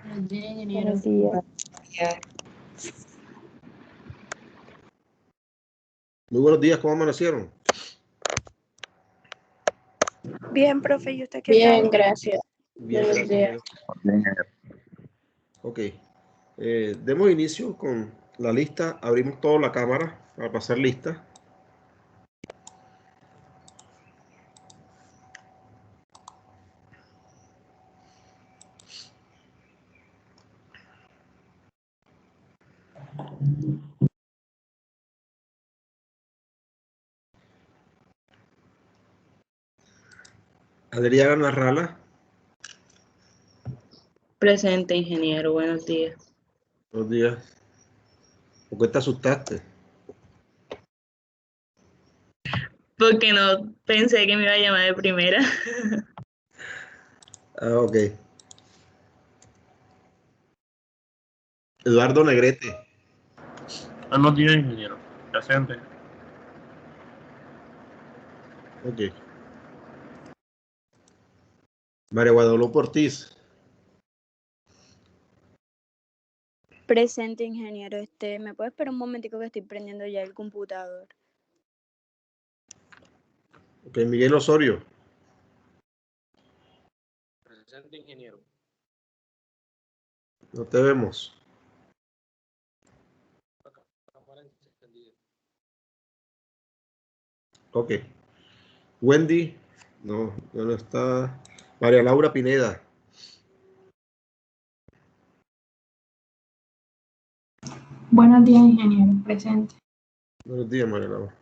Buenos días. Muy buenos días, ¿cómo amanecieron? Bien, profe, ¿y usted qué Bien, tal? gracias. Bien, Buenos gracias. días. Ok, demos inicio con la lista. Abrimos toda la cámara para pasar lista. Adriana Narrala. Presente, ingeniero. Buenos días. Buenos días. ¿Por qué te asustaste? Porque no pensé que me iba a llamar de primera. Ah, ok. Eduardo Negrete. Buenos días, ingeniero. Presente. Ok. María Guadalupe Ortiz. Presente, ingeniero. ¿Me puede esperar un momentico que estoy prendiendo ya el computador? Ok, Miguel Osorio. Presente, ingeniero. No te vemos. Ok. Wendy. No, no está. María Laura Pineda. Buenos días, ingeniero. Presente. Buenos días, María Laura.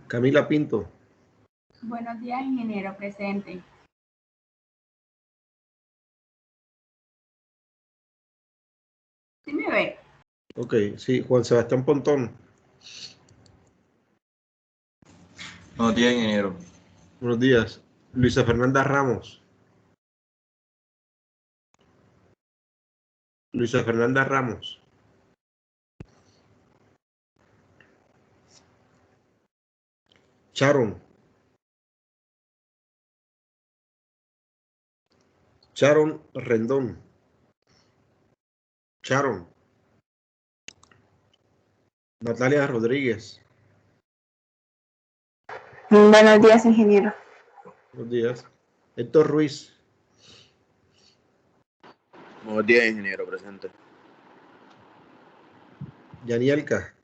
Camila Pinto. Buenos días, ingeniero. Presente. ¿Sí me ve? Ok, sí, Juan Sebastián Pontón. Buenos días, ingeniero. Buenos días. Luisa Fernanda Ramos. Luisa Fernanda Ramos. Sharon. Sharon Rendón. Sharon. Natalia Rodríguez. Buenos días, ingeniero. Buenos días. Héctor Ruiz. Buenos días, ingeniero. Presente. Yanielka.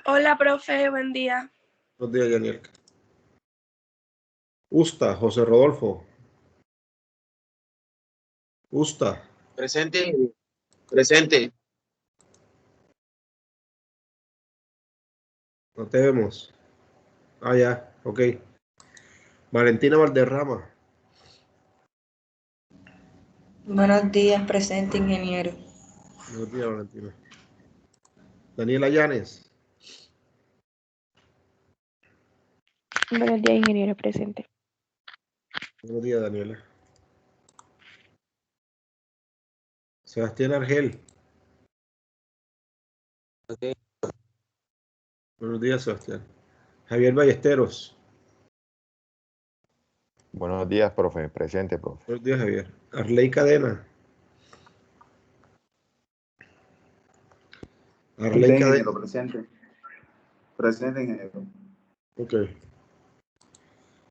Hola, profe, buen día. Buenos días, Yanielka. Usta, José Rodolfo. Usta. Presente. Presente. No te vemos. Ah, ya, ok. Valentina Valderrama. Buenos días, presente, ingeniero. Buenos días, Valentina. Daniela Llanes. Buenos días, ingeniero. Presente. Buenos días, Daniela. Sebastián Argel. Buenos días, Sebastián. Javier Ballesteros. Buenos días, profe. Presente, profe. Buenos días, Javier. Arley Cadena. Arley Cadena. Ingeniero, presente. Presente, ingeniero. Ok.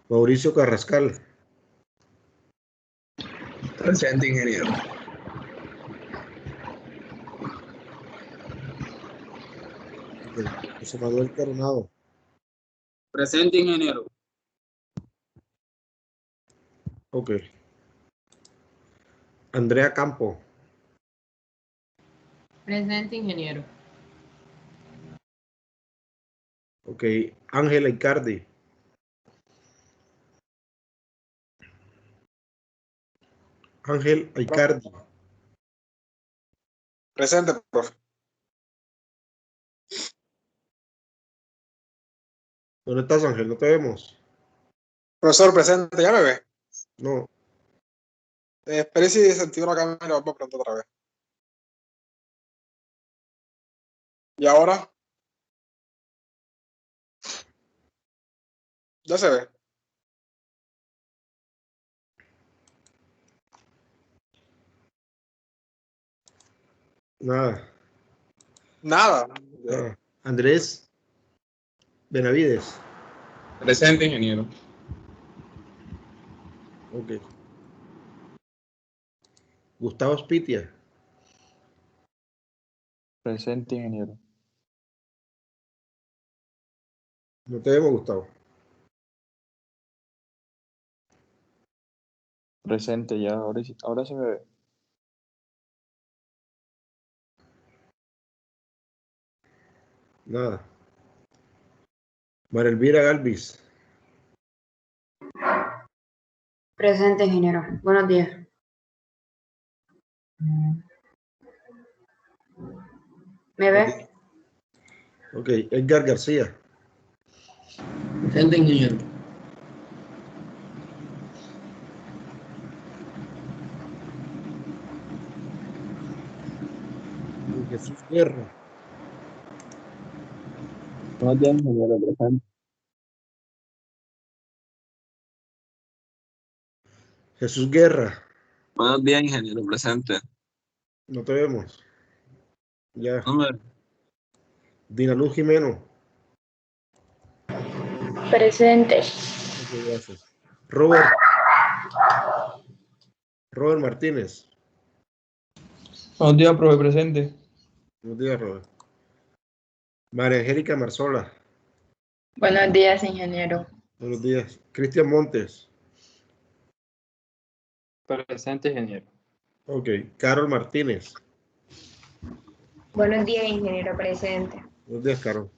Mauricio Carrascal. Presente, ingeniero. Ok. José Manuel Coronado. Presente, ingeniero. Ok. Andrea Campo. Presente, ingeniero. Ok. Ángela Icardi. Ángel Icardi. Presente, profe. ¿Dónde estás, Ángel? No te vemos. Profesor, presente. ¿Ya me ve? No. Espere si desactivo la cámara y vamos pronto otra vez. ¿Y ahora? ¿Ya se ve? Nada. Nada. Ah, Andrés Benavides. Presente, ingeniero. Ok. Gustavo Spitia. Presente, ingeniero. No te vemos, Gustavo. Presente ya, ahora se me ve. Nada. María Elvira Galvis. Presente, ingeniero. Buenos días. ¿Me ve? Ok. Edgar García. Presente, ingeniero. Jesús Guerra. Buenos días, ingeniero. Presente. Jesús Guerra. Buenos días, ingeniero. Presente. No te vemos. Ya. Hombre. Dinaluz Jimeno. Presente. Ok, gracias. Robert Martínez. Buenos días, profe, presente. Buenos días, Robert. María Angélica Marzola. Buenos días, ingeniero. Buenos días. Cristian Montes. Presente, ingeniero. Ok. Carol Martínez. Buenos días, ingeniero. Presente. Buenos días, Carol.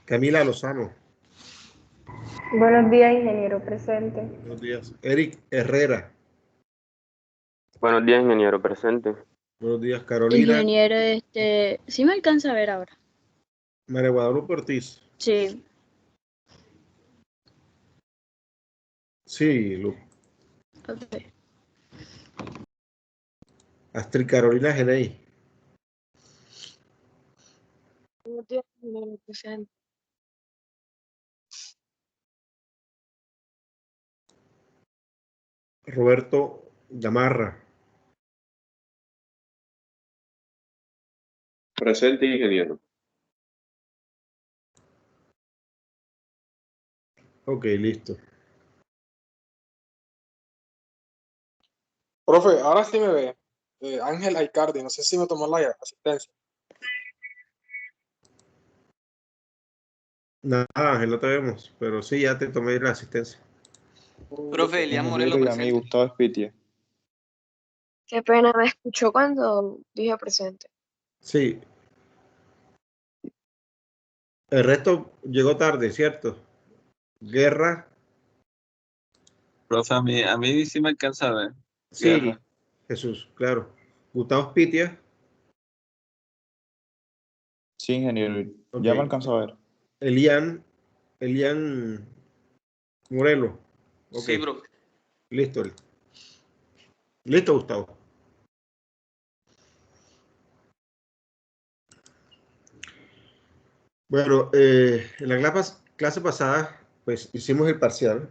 Camila Lozano. Buenos días, ingeniero. Presente. Buenos días. Eric Herrera. Buenos días, ingeniero, presente. Buenos días, Carolina. Ingeniero, ¿sí me alcanza a ver ahora? María Guadalupe Ortiz. Sí. Sí, Lu. Ok. Astrid Carolina Genei. Buenos días, ingeniero. Presente. Roberto Gamarra. Presente, ingeniero. Ok, listo. Profe, ahora sí me ve. Ángel Aicardi, no sé si me tomó la asistencia. Nada, Ángel, no te vemos, pero sí, ya te tomé la asistencia. Profe, Elian Morelos, Ingeniero y a mí, presente. Gustavo Spitia. Qué pena, me escuchó cuando dije presente. Sí. El resto llegó tarde, ¿cierto? Guerra. Profe, a mí sí me alcanza a ver. Sí, Guerra. Jesús, claro. Gustavo Spitia. Sí, ingeniero. Ok. Ya me alcanzó a ver. Elian Morelo. Ok. Sí, profe. Listo. Listo, Gustavo. Bueno, en la clase pasada, pues hicimos el parcial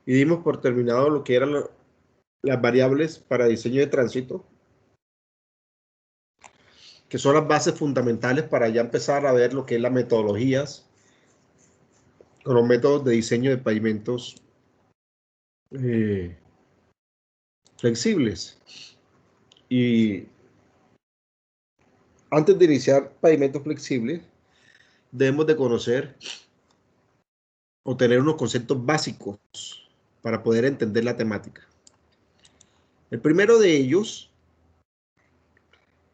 y dimos por terminado lo que eran las variables para diseño de tránsito, que son las bases fundamentales para ya empezar a ver lo que es las metodologías con los métodos de diseño de pavimentos flexibles. Y antes de iniciar pavimentos flexibles, debemos de conocer o tener unos conceptos básicos para poder entender la temática. El primero de ellos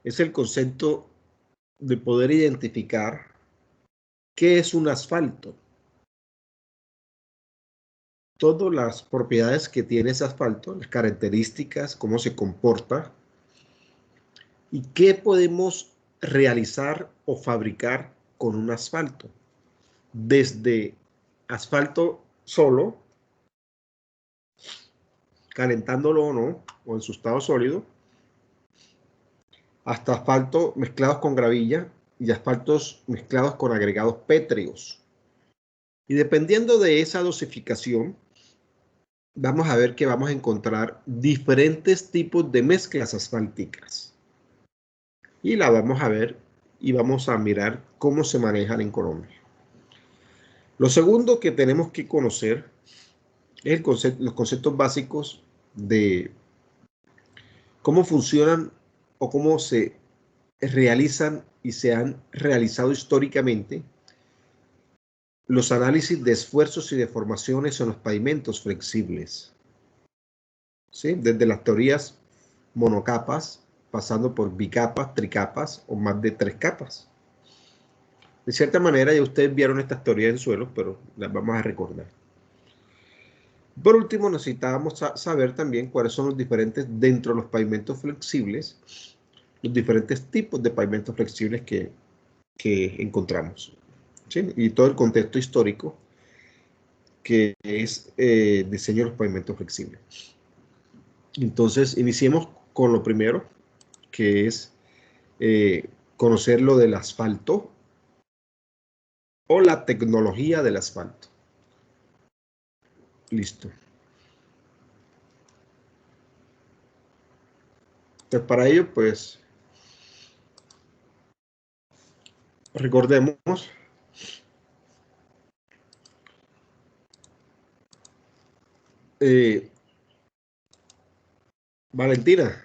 es el concepto de poder identificar qué es un asfalto. Todas las propiedades que tiene ese asfalto, las características, cómo se comporta y qué podemos realizar o fabricar con un asfalto. Desde asfalto solo, calentándolo o no, o en su estado sólido, hasta asfalto mezclados con gravilla y asfaltos mezclados con agregados pétreos. Y dependiendo de esa dosificación, vamos a ver que vamos a encontrar diferentes tipos de mezclas asfálticas. y la vamos a ver y vamos a mirar cómo se manejan en Colombia. Lo segundo que tenemos que conocer es los conceptos básicos de cómo funcionan o cómo se realizan y se han realizado históricamente los análisis de esfuerzos y deformaciones en los pavimentos flexibles, ¿sí? Desde las teorías monocapas, pasando por bicapas, tricapas o más de 3 capas. De cierta manera, ya ustedes vieron estas teorías en suelos, pero las vamos a recordar. Por último, necesitábamos saber también cuáles son los diferentes, dentro de los pavimentos flexibles, los diferentes tipos de pavimentos flexibles que encontramos, ¿sí? Y todo el contexto histórico que es diseño de los pavimentos flexibles. Entonces, iniciemos con lo primero, que es conocer lo del asfalto o la tecnología del asfalto. Listo. Entonces, para ello, pues, recordemos Valentina.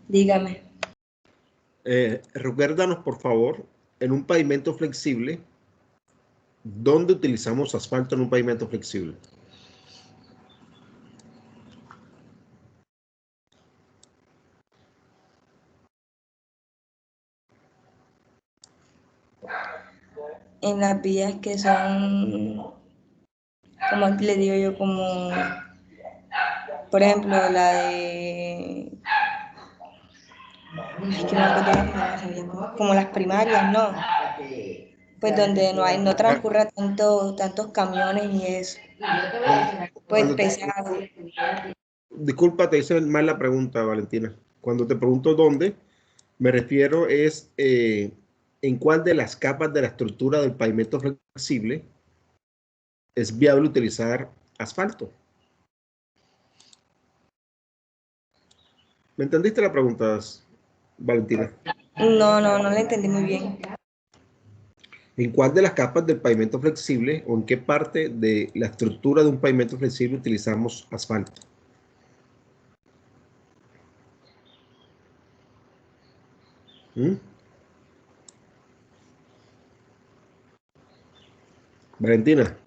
Dígame. Recuérdanos, por favor, en un pavimento flexible, ¿dónde utilizamos asfalto en un pavimento flexible? En las vías que son, como le digo yo, como, por ejemplo, la de, es que no me acuerdo la palabra, como las primarias, ¿no? Pues donde no transcurra tantos camiones y eso, pues pesado. Disculpa, te hice mal la pregunta, Valentina. Cuando te pregunto dónde, me refiero es en cuál de las capas de la estructura del pavimento flexible es viable utilizar asfalto. ¿Me entendiste la pregunta, Valentina? No la entendí muy bien. ¿En cuál de las capas del pavimento flexible o en qué parte de la estructura de un pavimento flexible utilizamos asfalto? Valentina.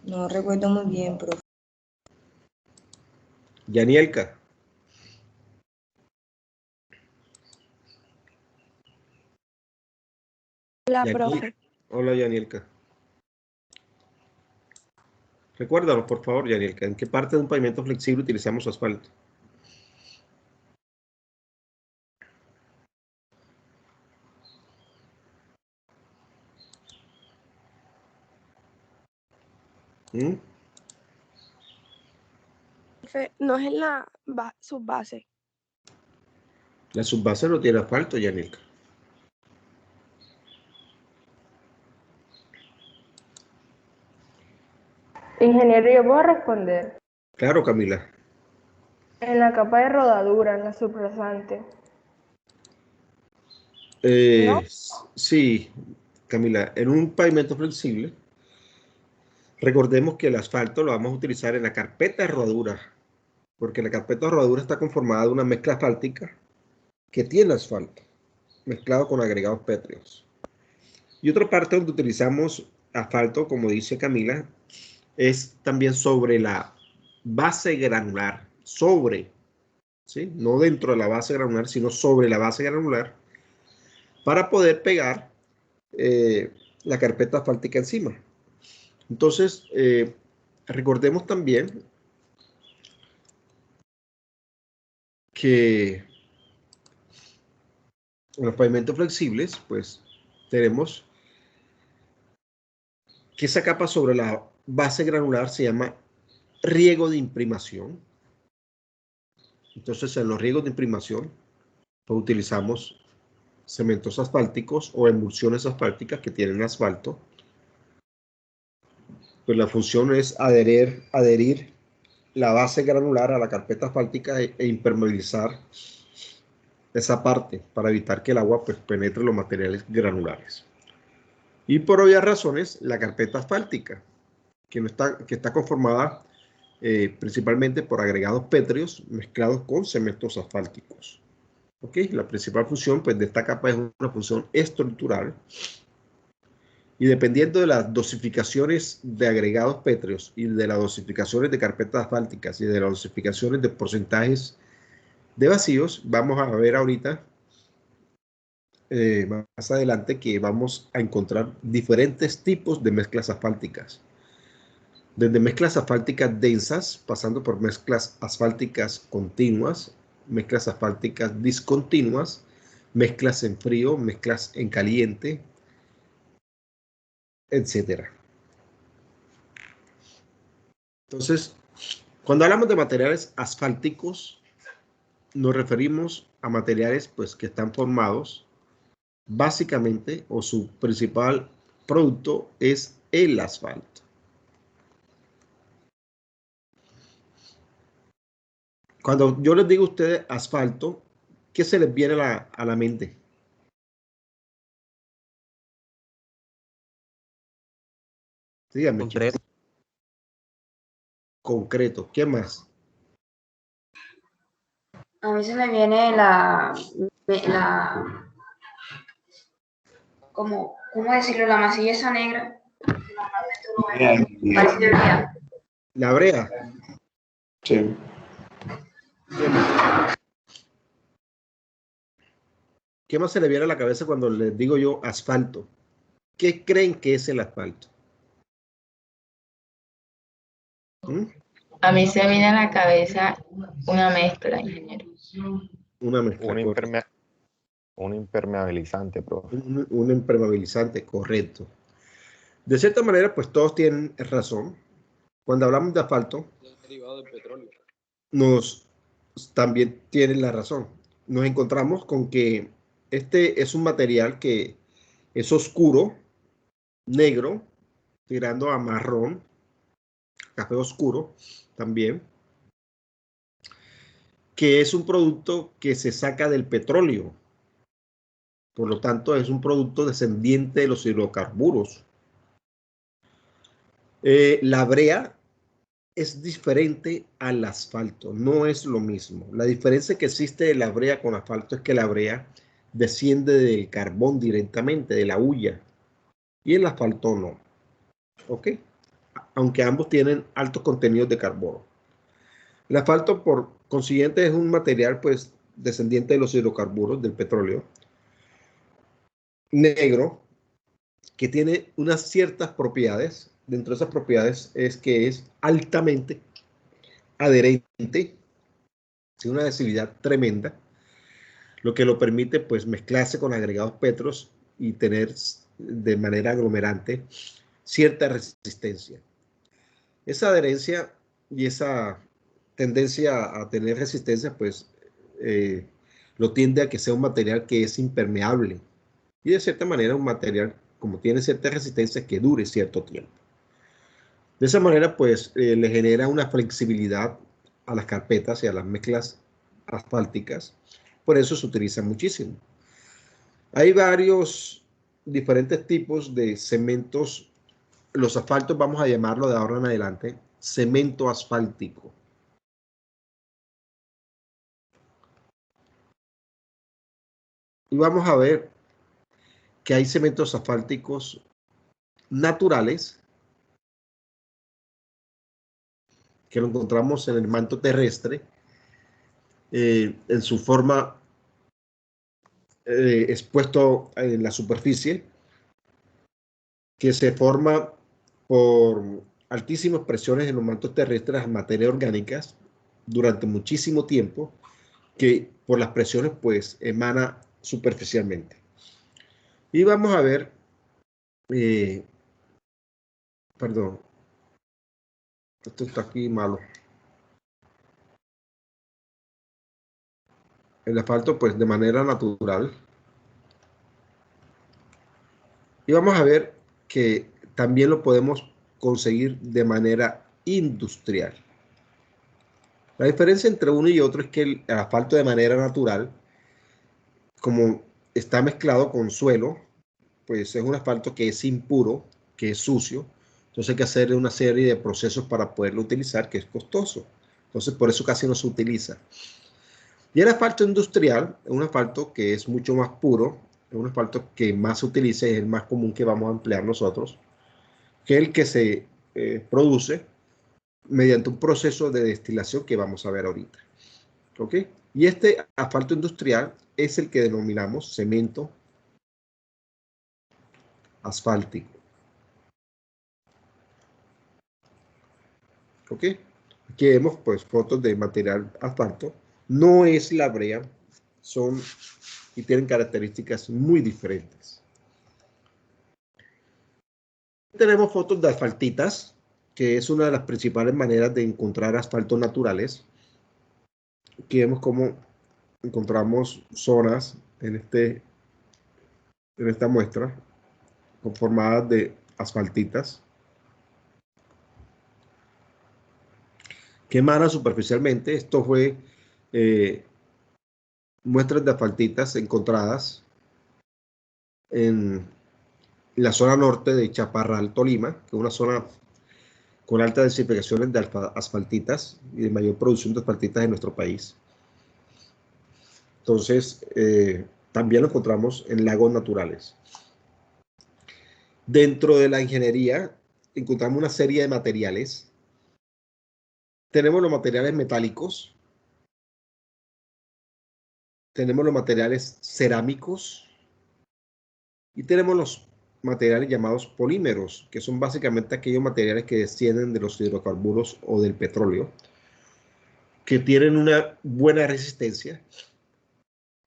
No recuerdo muy bien, profe. Yanielka. Hola, profe. Hola, Yanielka. Recuérdanos, por favor, Yanielka, ¿en qué parte de un pavimento flexible utilizamos asfalto? No es en la subbase. La subbase no tiene asfalto, Yanielka. Ingeniero, ¿yo puedo responder? Claro, Camila. En la capa de rodadura, en la subrasante. ¿No? Sí, Camila, en un pavimento flexible, recordemos que el asfalto lo vamos a utilizar en la carpeta de rodadura, porque la carpeta de rodadura está conformada de una mezcla asfáltica que tiene asfalto, mezclado con agregados pétreos. Y otra parte donde utilizamos asfalto, como dice Camila, es también sobre la base granular, ¿sí? No dentro de la base granular, sino sobre la base granular, para poder pegar la carpeta asfáltica encima. Entonces, recordemos también que en los pavimentos flexibles, pues, tenemos que esa capa sobre la base granular se llama riego de imprimación. Entonces, en los riegos de imprimación, pues, utilizamos cementos asfálticos o emulsiones asfálticas que tienen asfalto. Pues la función es adherir la base granular a la carpeta asfáltica e impermeabilizar esa parte para evitar que el agua pues, penetre los materiales granulares. Y por obvias razones, la carpeta asfáltica, que está conformada principalmente por agregados pétreos mezclados con cementos asfálticos. ¿Okay? La principal función pues, de esta capa es una función estructural. Y dependiendo de las dosificaciones de agregados pétreos y de las dosificaciones de carpetas asfálticas y de las dosificaciones de porcentajes de vacíos, vamos a ver ahorita, más adelante, que vamos a encontrar diferentes tipos de mezclas asfálticas. Desde mezclas asfálticas densas, pasando por mezclas asfálticas continuas, mezclas asfálticas discontinuas, mezclas en frío, mezclas en caliente, etcétera. Entonces, cuando hablamos de materiales asfálticos, nos referimos a materiales pues, que están formados básicamente, o su principal producto es el asfalto. Cuando yo les digo a ustedes asfalto, ¿qué se les viene a la mente? Díganme, concreto. Chicos. Concreto. ¿Qué más? A mí se me viene ¿cómo decirlo? La masilla esa negra. La brea. Sí. ¿Qué más se le viene a la cabeza cuando les digo yo asfalto? ¿Qué creen que es el asfalto? A mí se me viene a la cabeza una mezcla, ingeniero. Una mezcla. Un impermeabilizante, profe. Un impermeabilizante, correcto. De cierta manera, pues todos tienen razón. Cuando hablamos de asfalto, derivado del petróleo. También tienen la razón. Nos encontramos con que este es un material que es oscuro, negro, tirando a marrón, café oscuro también, que es un producto que se saca del petróleo. Por lo tanto, es un producto descendiente de los hidrocarburos. La brea es diferente al asfalto, no es lo mismo. La diferencia que existe de la brea con asfalto es que la brea desciende del carbón directamente, de la hulla, y el asfalto no. ¿Ok? Aunque ambos tienen altos contenidos de carbono. El asfalto, por consiguiente, es un material pues descendiente de los hidrocarburos, del petróleo, negro, que tiene unas ciertas propiedades. Dentro de esas propiedades es que es altamente adherente, tiene una adhesividad tremenda, lo que lo permite pues mezclarse con agregados pétreos y tener de manera aglomerante cierta resistencia. Esa adherencia y esa tendencia a tener resistencia pues lo tiende a que sea un material que es impermeable y de cierta manera un material como tiene cierta resistencia que dure cierto tiempo. De esa manera pues le genera una flexibilidad a las carpetas y a las mezclas asfálticas, por eso se utiliza muchísimo. Hay varios diferentes tipos de cementos. Los asfaltos vamos a llamarlo de ahora en adelante cemento asfáltico. Y vamos a ver que hay cementos asfálticos naturales que lo encontramos en el manto terrestre, en su forma expuesto en la superficie, que se forma por altísimas presiones en los mantos terrestres a materias orgánicas durante muchísimo tiempo, que por las presiones pues emana superficialmente. Y vamos a ver, perdón, esto está aquí malo. El asfalto pues de manera natural. Y vamos a ver que también lo podemos conseguir de manera industrial. La diferencia entre uno y otro es que el asfalto de manera natural, como está mezclado con suelo, pues es un asfalto que es impuro, que es sucio. Entonces hay que hacer una serie de procesos para poderlo utilizar, que es costoso. Entonces por eso casi no se utiliza. Y el asfalto industrial es un asfalto que es mucho más puro, es un asfalto que más se utiliza y es el más común que vamos a emplear nosotros, que el que se produce mediante un proceso de destilación que vamos a ver ahorita. ¿Ok? Y este asfalto industrial es el que denominamos cemento asfáltico. ¿Ok? Aquí vemos pues fotos de material asfalto. No es la brea, son y tienen características muy diferentes. Tenemos fotos de asfaltitas, que es una de las principales maneras de encontrar asfaltos naturales. Aquí vemos cómo encontramos zonas en esta muestra conformadas de asfaltitas que emanan superficialmente. Esto fue muestras de asfaltitas encontradas en la zona norte de Chaparral, Tolima, que es una zona con altas densificaciones de asfaltitas y de mayor producción de asfaltitas en nuestro país. Entonces, también lo encontramos en lagos naturales. Dentro de la ingeniería, encontramos una serie de materiales. Tenemos los materiales metálicos, tenemos los materiales cerámicos y tenemos los materiales llamados polímeros, que son básicamente aquellos materiales que descienden de los hidrocarburos o del petróleo, que tienen una buena resistencia.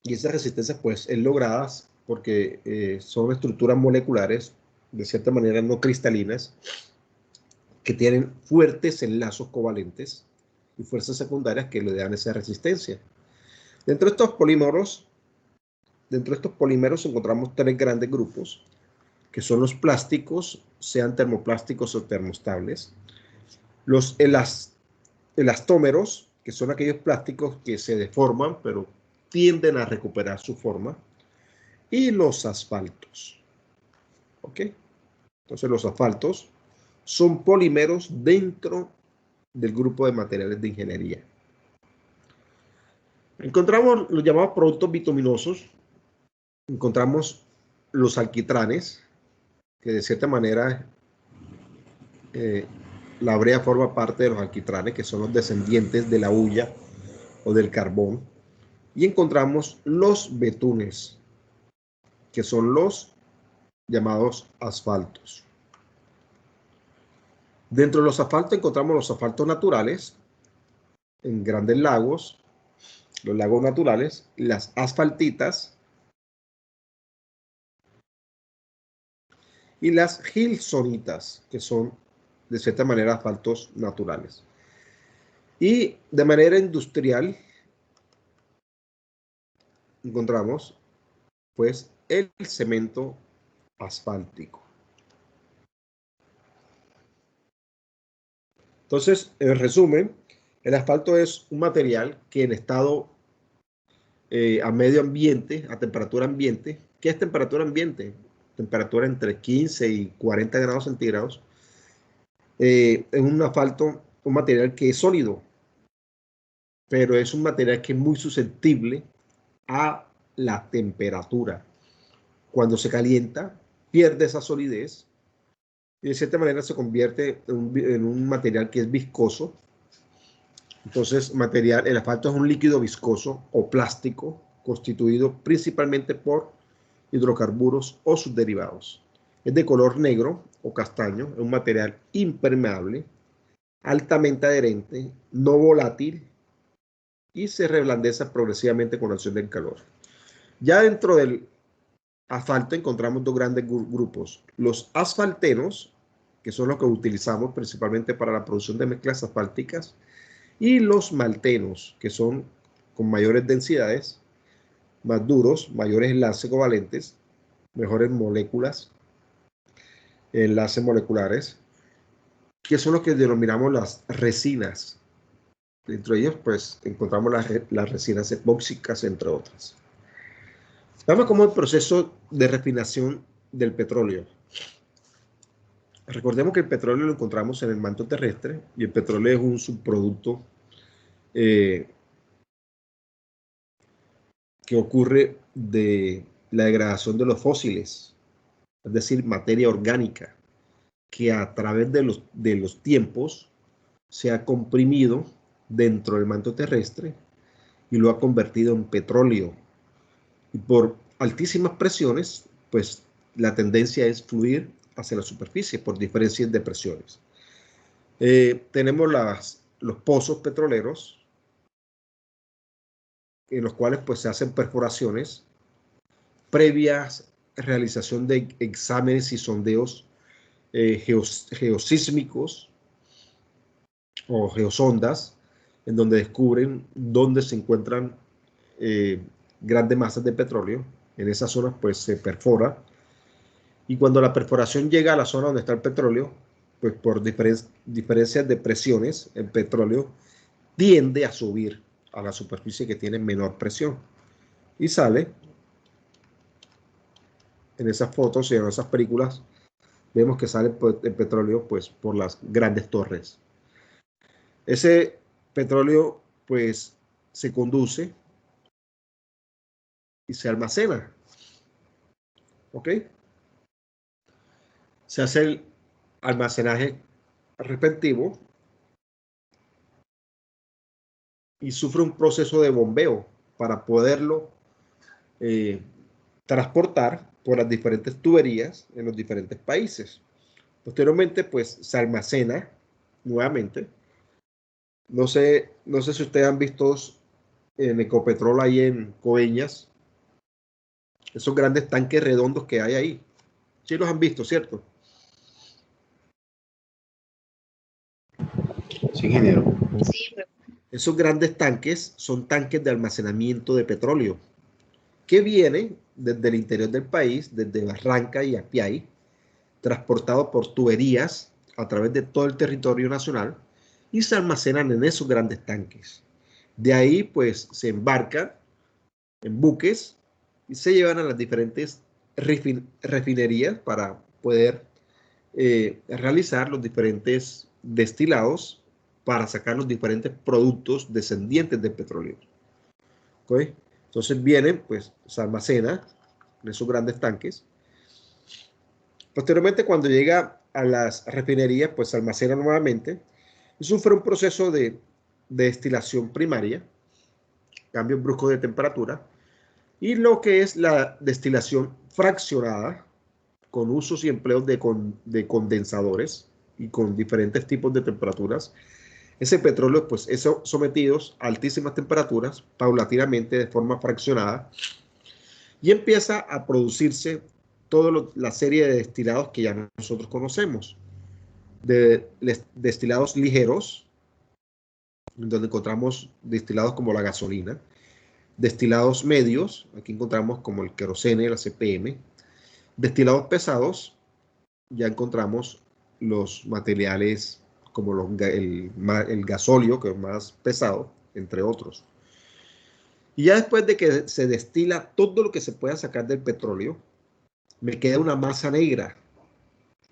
Y esa resistencia pues es lograda porque son estructuras moleculares, de cierta manera no cristalinas, que tienen fuertes enlazos covalentes y fuerzas secundarias que le dan esa resistencia. Dentro de estos polímeros encontramos tres grandes grupos, que son los plásticos, sean termoplásticos o termoestables, los elastómeros, que son aquellos plásticos que se deforman, pero tienden a recuperar su forma, y los asfaltos. ¿Ok? Entonces los asfaltos son polímeros dentro del grupo de materiales de ingeniería. Encontramos los llamados productos bituminosos, encontramos los alquitranes, que de cierta manera la brea forma parte de los alquitranes, que son los descendientes de la hulla o del carbón, y encontramos los betunes, que son los llamados asfaltos. Dentro de los asfaltos encontramos los asfaltos naturales en grandes lagos, los lagos naturales, las asfaltitas y las gilsonitas, que son de cierta manera asfaltos naturales. Y de manera industrial encontramos pues el cemento asfáltico. Entonces, en resumen, el asfalto es un material que en estado a medio ambiente, a temperatura ambiente, ¿qué es temperatura ambiente? Temperatura entre 15 y 40 grados centígrados. Es un asfalto, un material que es sólido, pero es un material que es muy susceptible a la temperatura. Cuando se calienta, pierde esa solidez y de cierta manera se convierte en un material que es viscoso. Entonces, el asfalto es un líquido viscoso o plástico constituido principalmente por hidrocarburos o sus derivados. Es de color negro o castaño, es un material impermeable, altamente adherente, no volátil y se reblandece progresivamente con la acción del calor. Ya dentro del asfalto encontramos dos grandes grupos, los asfaltenos, que son los que utilizamos principalmente para la producción de mezclas asfálticas, y los maltenos, que son con mayores densidades, más duros, mayores enlaces covalentes, mejores moléculas, enlaces moleculares, que son los que denominamos las resinas. Dentro de ellos, pues, encontramos las resinas epóxicas, entre otras. Veamos cómo el proceso de refinación del petróleo. Recordemos que el petróleo lo encontramos en el manto terrestre y el petróleo es un subproducto que ocurre de la degradación de los fósiles, es decir, materia orgánica, que a través de los tiempos se ha comprimido dentro del manto terrestre y lo ha convertido en petróleo. Y por altísimas presiones, pues la tendencia es fluir hacia la superficie por diferencias de presiones. Tenemos los pozos petroleros, en los cuales pues se hacen perforaciones previas realización de exámenes y sondeos geosísmicos o geosondas, en donde descubren dónde se encuentran grandes masas de petróleo. En esas zonas pues se perfora, y cuando la perforación llega a la zona donde está el petróleo, pues por diferencias de presiones, el petróleo tiende a subir a la superficie que tiene menor presión y sale. En esas fotos y en esas películas vemos que sale el petróleo pues por las grandes torres. Ese petróleo pues se conduce y se almacena. ¿Ok? Se hace el almacenaje repentino y sufre un proceso de bombeo para poderlo transportar por las diferentes tuberías en los diferentes países. Posteriormente, pues se almacena nuevamente. No sé si ustedes han visto en Ecopetrol ahí en Coveñas, esos grandes tanques redondos que hay ahí. Sí los han visto, ¿cierto? Sí, ingeniero. Sí, Esos grandes tanques son tanques de almacenamiento de petróleo que vienen desde el interior del país, desde Barranca y Apiay, transportados por tuberías a través de todo el territorio nacional y se almacenan en esos grandes tanques. De ahí, pues, se embarcan en buques y se llevan a las diferentes refinerías para poder realizar los diferentes destilados para sacar los diferentes productos descendientes del petróleo. ¿Okay? Entonces vienen, pues se almacena en esos grandes tanques. Posteriormente, cuando llega a las refinerías, pues se almacena nuevamente y sufre un proceso de destilación primaria, cambios bruscos de temperatura, y lo que es la destilación fraccionada, con usos y empleos de condensadores y con diferentes tipos de temperaturas. Ese petróleo pues es sometido a altísimas temperaturas paulatinamente de forma fraccionada y empieza a producirse toda la serie de destilados que ya nosotros conocemos, de destilados ligeros, donde encontramos destilados como la gasolina, destilados medios, aquí encontramos como el querosene, la CPM, destilados pesados, ya encontramos los materiales como el gasóleo, que es más pesado, entre otros. Y ya después de que se destila todo lo que se pueda sacar del petróleo, me queda una masa negra,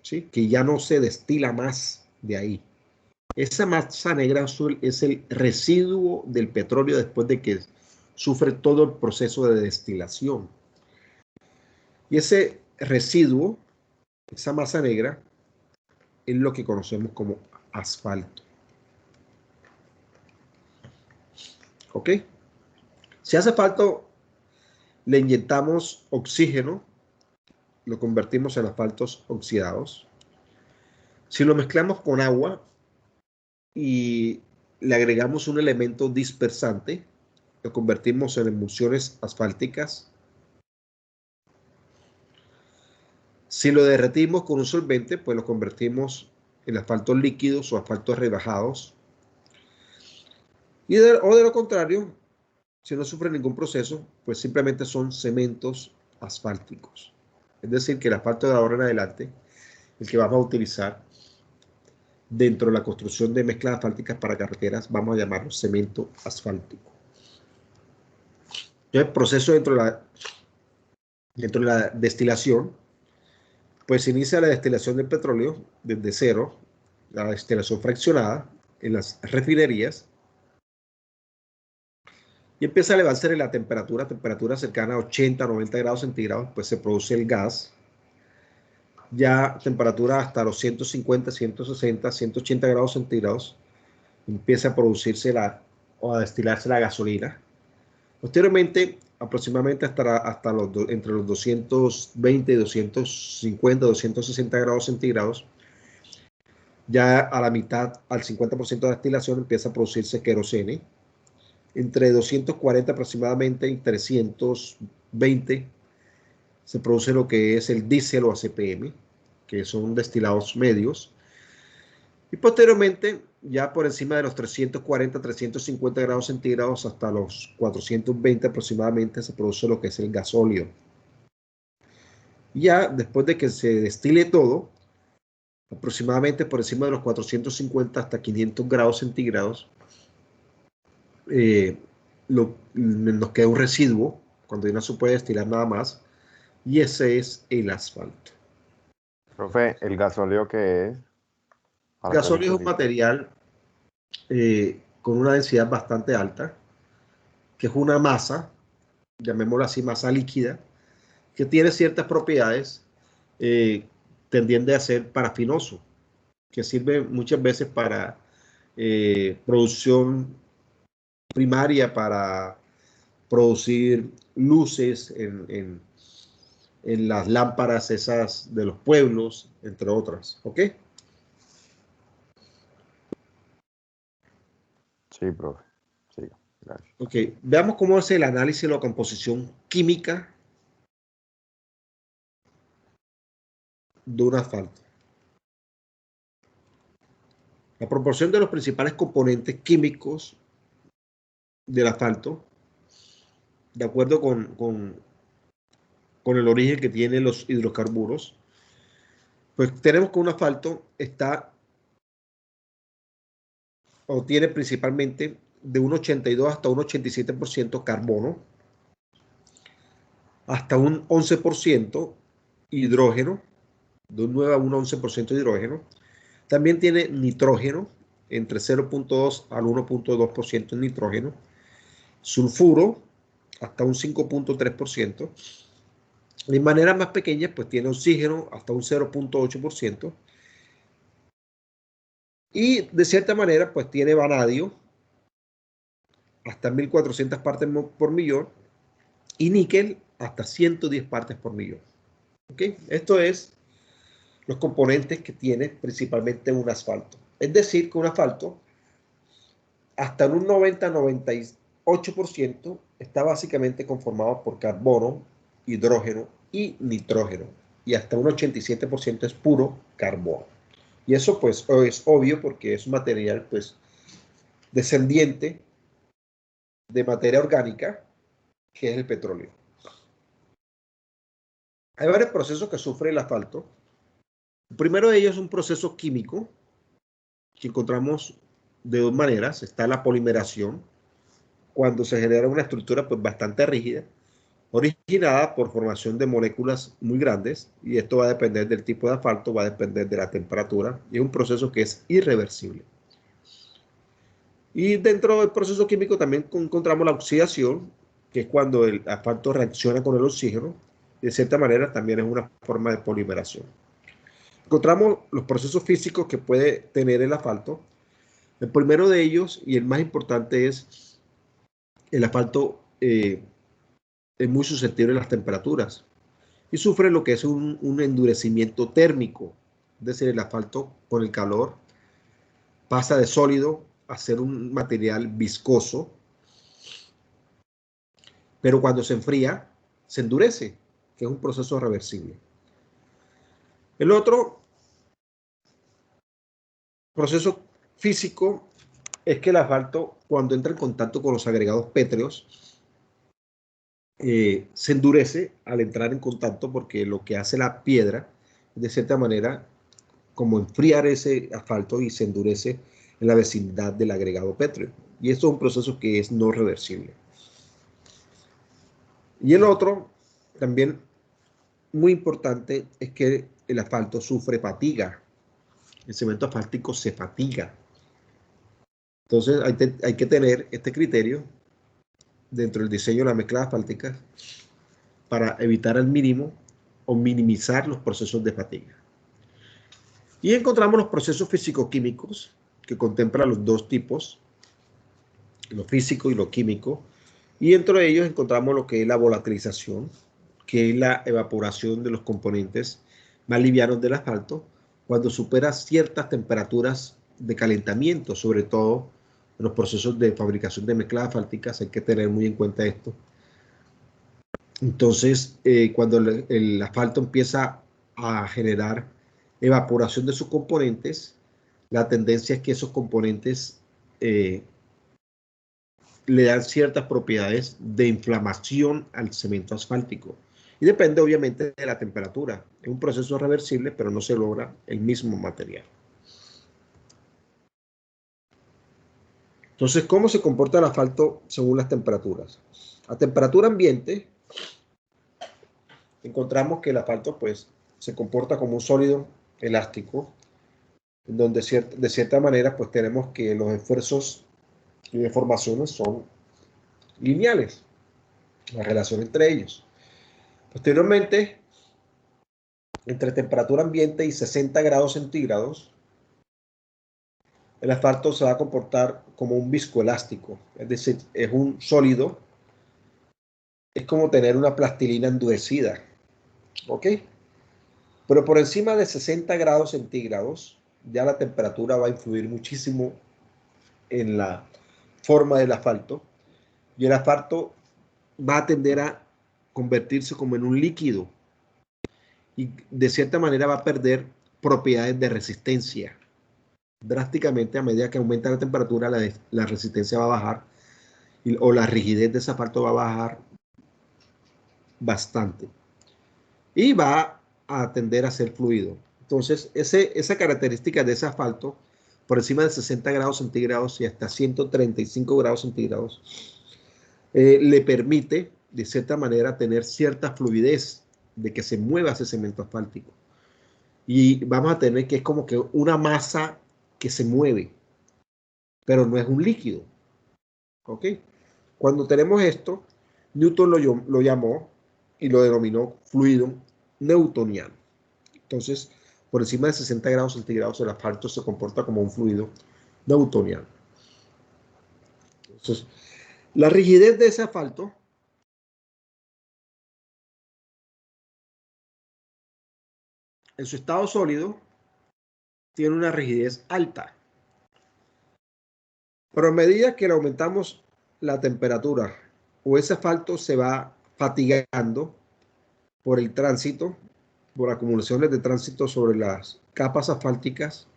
¿sí? Que ya no se destila más de ahí. Esa masa negra azul es el residuo del petróleo después de que sufre todo el proceso de destilación. Y ese residuo, esa masa negra, es lo que conocemos como asfalto. ¿Ok? Si hace asfalto, le inyectamos oxígeno, lo convertimos en asfaltos oxidados. Si lo mezclamos con agua y le agregamos un elemento dispersante, lo convertimos en emulsiones asfálticas. Si lo derretimos con un solvente, pues lo convertimos en asfaltos líquidos o asfaltos rebajados. O de lo contrario, si no sufre ningún proceso, pues simplemente son cementos asfálticos. Es decir, que el asfalto de ahora en adelante, el que vamos a utilizar, dentro de la construcción de mezclas asfálticas para carreteras, vamos a llamarlo cemento asfáltico. Entonces, el proceso dentro de la destilación, pues se inicia la destilación del petróleo desde cero, la destilación fraccionada en las refinerías, y empieza a elevarse en la temperatura cercana a 80, 90 grados centígrados, pues se produce el gas. Ya temperatura hasta los 150, 160, 180 grados centígrados, empieza a producirse o a destilarse la gasolina. Posteriormente, aproximadamente entre los 220, 250, 260 grados centígrados, ya a la mitad, al 50% de destilación, empieza a producirse querosene. Entre 240 aproximadamente y 320 se produce lo que es el diésel o ACPM, que son destilados medios. Y posteriormente, ya por encima de los 340, 350 grados centígrados hasta los 420 aproximadamente, se produce lo que es el gasóleo. Ya después de que se destile todo, aproximadamente por encima de los 450 hasta 500 grados centígrados, nos queda un residuo cuando ya no se puede destilar nada más, y ese es el asfalto. Profe, ¿el gasóleo qué es? El gasóleo es un material con una densidad bastante alta, que es una masa, llamémoslo así, masa líquida, que tiene ciertas propiedades tendiendo a ser parafinoso, que sirve muchas veces para producción primaria, para producir luces en las lámparas esas de los pueblos, entre otras. ¿Ok? Sí, profe. Sí, gracias. Ok, veamos cómo es el análisis de la composición química de un asfalto. La proporción de los principales componentes químicos del asfalto, de acuerdo con el origen que tienen los hidrocarburos, pues tenemos que un asfalto tiene principalmente de un 82 hasta un 87% carbono, hasta un 11% hidrógeno, de un 9 a un 11% de hidrógeno. También tiene nitrógeno, entre 0.2 al 1.2% de nitrógeno, sulfuro, hasta un 5.3%. De manera más pequeña, pues tiene oxígeno hasta un 0.8%. Y de cierta manera, pues tiene vanadio hasta 1400 partes por millón y níquel hasta 110 partes por millón. ¿Ok? Esto es los componentes que tiene principalmente un asfalto. Es decir, que un asfalto hasta en un 90-98% está básicamente conformado por carbono, hidrógeno y nitrógeno. Y hasta un 87% es puro carbono. Y eso pues es obvio porque es un material pues descendiente de materia orgánica, que es el petróleo. Hay varios procesos que sufre el asfalto. El primero de ellos es un proceso químico que encontramos de dos maneras. Está la polimeración, cuando se genera una estructura pues bastante rígida, originada por formación de moléculas muy grandes, y esto va a depender del tipo de asfalto, va a depender de la temperatura, y es un proceso que es irreversible. Y dentro del proceso químico también encontramos la oxidación, que es cuando el asfalto reacciona con el oxígeno. De cierta manera también es una forma de polimeración. Encontramos los procesos físicos que puede tener el asfalto. El primero de ellos, y el más importante, es el asfalto es muy susceptible a las temperaturas y sufre lo que es un endurecimiento térmico. Es decir, el asfalto con el calor pasa de sólido a ser un material viscoso, pero cuando se enfría, se endurece, que es un proceso reversible. El otro proceso físico es que el asfalto, cuando entra en contacto con los agregados pétreos, se endurece al entrar en contacto, porque lo que hace la piedra, de cierta manera, como enfriar ese asfalto y se endurece en la vecindad del agregado pétreo. Y esto es un proceso que es no reversible. Y el otro, también muy importante, es que el asfalto sufre fatiga. El cemento asfáltico se fatiga. Entonces hay que tener este criterio dentro del diseño de la mezcla asfáltica para evitar al mínimo o minimizar los procesos de fatiga. Y encontramos los procesos físico-químicos que contemplan los dos tipos, lo físico y lo químico, y dentro de ellos encontramos lo que es la volatilización, que es la evaporación de los componentes más livianos del asfalto cuando supera ciertas temperaturas de calentamiento, sobre todo en los procesos de fabricación de mezclas asfálticas. Hay que tener muy en cuenta esto. Entonces, cuando el asfalto empieza a generar evaporación de sus componentes, la tendencia es que esos componentes le dan ciertas propiedades de inflamación al cemento asfáltico. Y depende obviamente de la temperatura. Es un proceso reversible, pero no se logra el mismo material. Entonces, ¿cómo se comporta el asfalto según las temperaturas? A temperatura ambiente, encontramos que el asfalto pues, se comporta como un sólido elástico, en donde de cierta manera pues, tenemos que los esfuerzos y deformaciones son lineales, la relación entre ellos. Posteriormente, entre temperatura ambiente y 60 grados centígrados, el asfalto se va a comportar como un viscoelástico, es decir, es un sólido, es como tener una plastilina endurecida, ¿ok? Pero por encima de 60 grados centígrados, ya la temperatura va a influir muchísimo en la forma del asfalto, y el asfalto va a tender a convertirse como en un líquido, y de cierta manera va a perder propiedades de resistencia. Drásticamente, a medida que aumenta la temperatura, la resistencia va a bajar o la rigidez de ese asfalto va a bajar bastante y va a tender a ser fluido. Entonces, esa característica de ese asfalto, por encima de 60 grados centígrados y hasta 135 grados centígrados, le permite, de cierta manera, tener cierta fluidez de que se mueva ese cemento asfáltico. Y vamos a tener que es como que una masa que se mueve, pero no es un líquido. ¿Ok? Cuando tenemos esto, Newton lo llamó y lo denominó fluido newtoniano. Entonces, por encima de 60 grados centígrados, el asfalto se comporta como un fluido newtoniano. Entonces, la rigidez de ese asfalto en su estado sólido tiene una rigidez alta. Pero a medida que le aumentamos la temperatura o ese asfalto se va fatigando por el tránsito, por acumulaciones de tránsito sobre las capas asfálticas,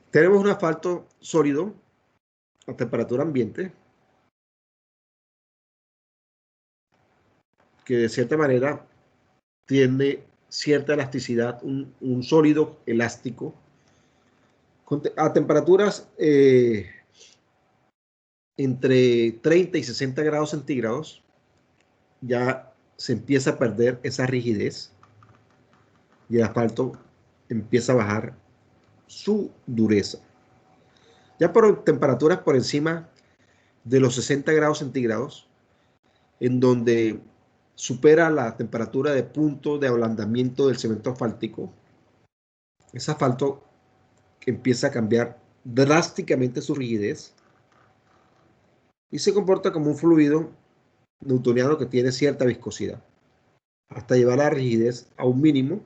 tenemos un asfalto sólido a temperatura ambiente que de cierta manera tiene cierta elasticidad, un sólido elástico a temperaturas entre 30 y 60 grados centígrados. Ya se empieza a perder esa rigidez y el asfalto empieza a bajar su dureza. Ya por temperaturas por encima de los 60 grados centígrados, en donde supera la temperatura de punto de ablandamiento del cemento asfáltico, ese asfalto empieza a cambiar drásticamente su rigidez y se comporta como un fluido newtoniano que tiene cierta viscosidad, hasta llevar la rigidez a un mínimo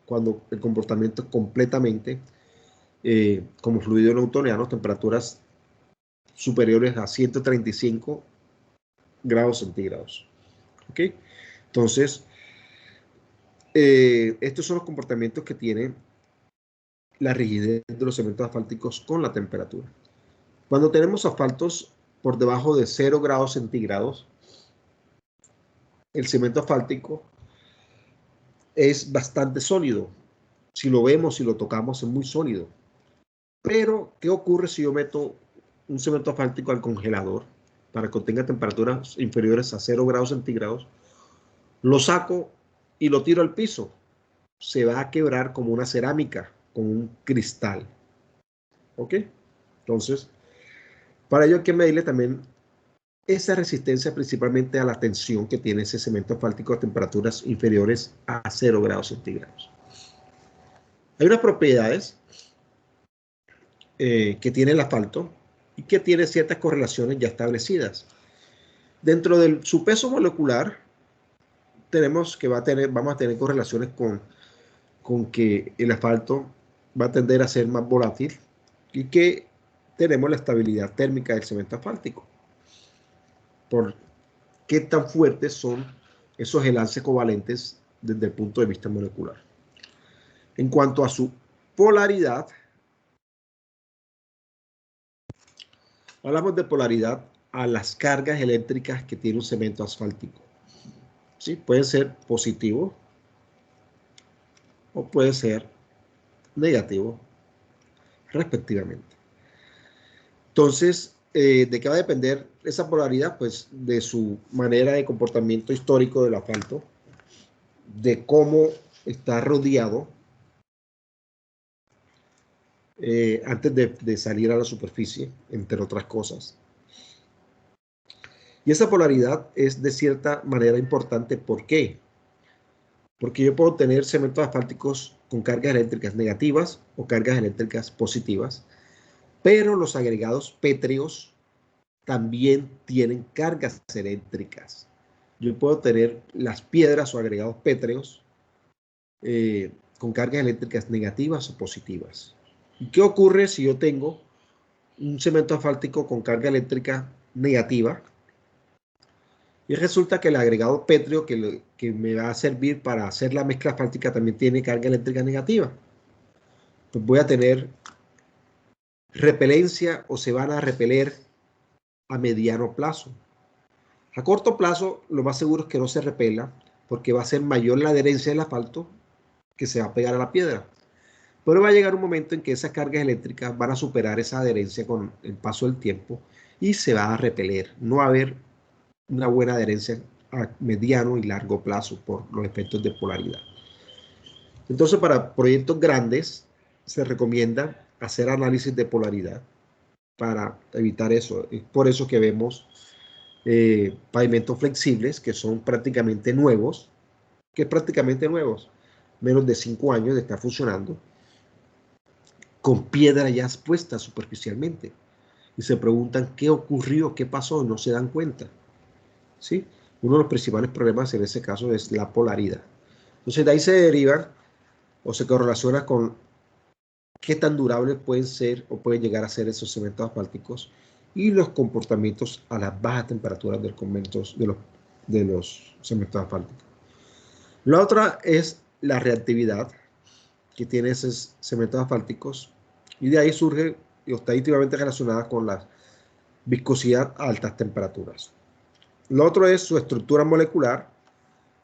cuando el comportamiento es completamente como fluido newtoniano, temperaturas superiores a 135 grados centígrados. ¿Ok? Entonces, estos son los comportamientos que tiene la rigidez de los cementos asfálticos con la temperatura. Cuando tenemos asfaltos por debajo de 0 grados centígrados, el cemento asfáltico es bastante sólido. Si lo vemos, si lo tocamos, es muy sólido. Pero, ¿qué ocurre si yo meto un cemento asfáltico al congelador para que obtenga temperaturas inferiores a 0 grados centígrados? Lo saco y lo tiro al piso. Se va a quebrar como una cerámica, como un cristal. ¿Ok? Entonces, para ello hay que medirle también esa resistencia principalmente a la tensión que tiene ese cemento asfáltico a temperaturas inferiores a 0 grados centígrados. Hay unas propiedades que tiene el asfalto y que tiene ciertas correlaciones ya establecidas. Dentro de su peso molecular, vamos a tener correlaciones con que el asfalto va a tender a ser más volátil y que tenemos la estabilidad térmica del cemento asfáltico. Por qué tan fuertes son esos enlaces covalentes desde el punto de vista molecular. En cuanto a su polaridad, hablamos de polaridad a las cargas eléctricas que tiene un cemento asfáltico. ¿Sí? Puede ser positivo o puede ser negativo, respectivamente. Entonces, ¿de qué va a depender esa polaridad? Pues de su manera de comportamiento histórico del asfalto, de cómo está rodeado antes de salir a la superficie, entre otras cosas. Y esa polaridad es de cierta manera importante. ¿Por qué? Porque yo puedo tener cementos asfálticos con cargas eléctricas negativas o cargas eléctricas positivas, pero los agregados pétreos también tienen cargas eléctricas. Yo puedo tener las piedras o agregados pétreos con cargas eléctricas negativas o positivas. ¿Y qué ocurre si yo tengo un cemento asfáltico con carga eléctrica negativa? Y resulta que el agregado pétreo que me va a servir para hacer la mezcla asfáltica también tiene carga eléctrica negativa. Pues voy a tener repelencia o se van a repeler a mediano plazo. A corto plazo, lo más seguro es que no se repela porque va a ser mayor la adherencia del asfalto que se va a pegar a la piedra. Pero va a llegar un momento en que esas cargas eléctricas van a superar esa adherencia con el paso del tiempo y se va a repeler. No va a haber una buena adherencia a mediano y largo plazo por los efectos de polaridad. Entonces, para proyectos grandes se recomienda hacer análisis de polaridad para evitar eso. Es por eso que vemos pavimentos flexibles que son prácticamente nuevos, menos de 5 años de estar funcionando, con piedra ya expuesta superficialmente. Y se preguntan qué ocurrió, qué pasó, y no se dan cuenta. ¿Sí? Uno de los principales problemas en ese caso es la polaridad. Entonces, de ahí se deriva o se correlaciona con qué tan durables pueden ser o pueden llegar a ser esos cementos asfálticos y los comportamientos a las bajas temperaturas de los cementos asfálticos. La otra es la reactividad que tiene esos cementos asfálticos y de ahí surge y está íntimamente relacionada con la viscosidad a altas temperaturas. Lo otro es su estructura molecular,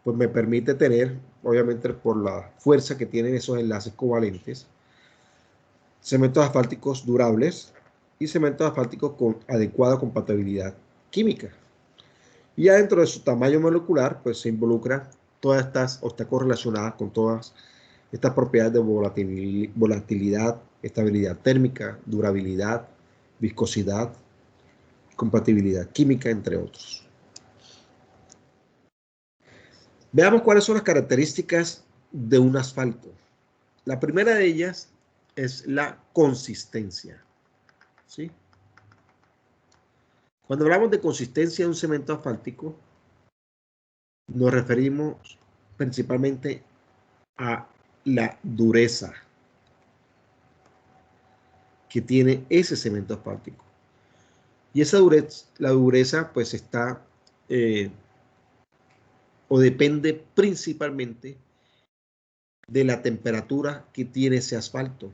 pues me permite tener, obviamente por la fuerza que tienen esos enlaces covalentes, cementos asfálticos durables y cementos asfálticos con adecuada compatibilidad química. Y ya dentro de su tamaño molecular, pues se involucra todas estas, o está correlacionada con todas estas propiedades de volatilidad, estabilidad térmica, durabilidad, viscosidad, compatibilidad química, entre otros. Veamos cuáles son las características de un asfalto. La primera de ellas es la consistencia. ¿Sí? Cuando hablamos de consistencia de un cemento asfáltico, nos referimos principalmente a la dureza que tiene ese cemento asfáltico. Y esa dureza, la dureza pues está o depende principalmente de la temperatura que tiene ese asfalto.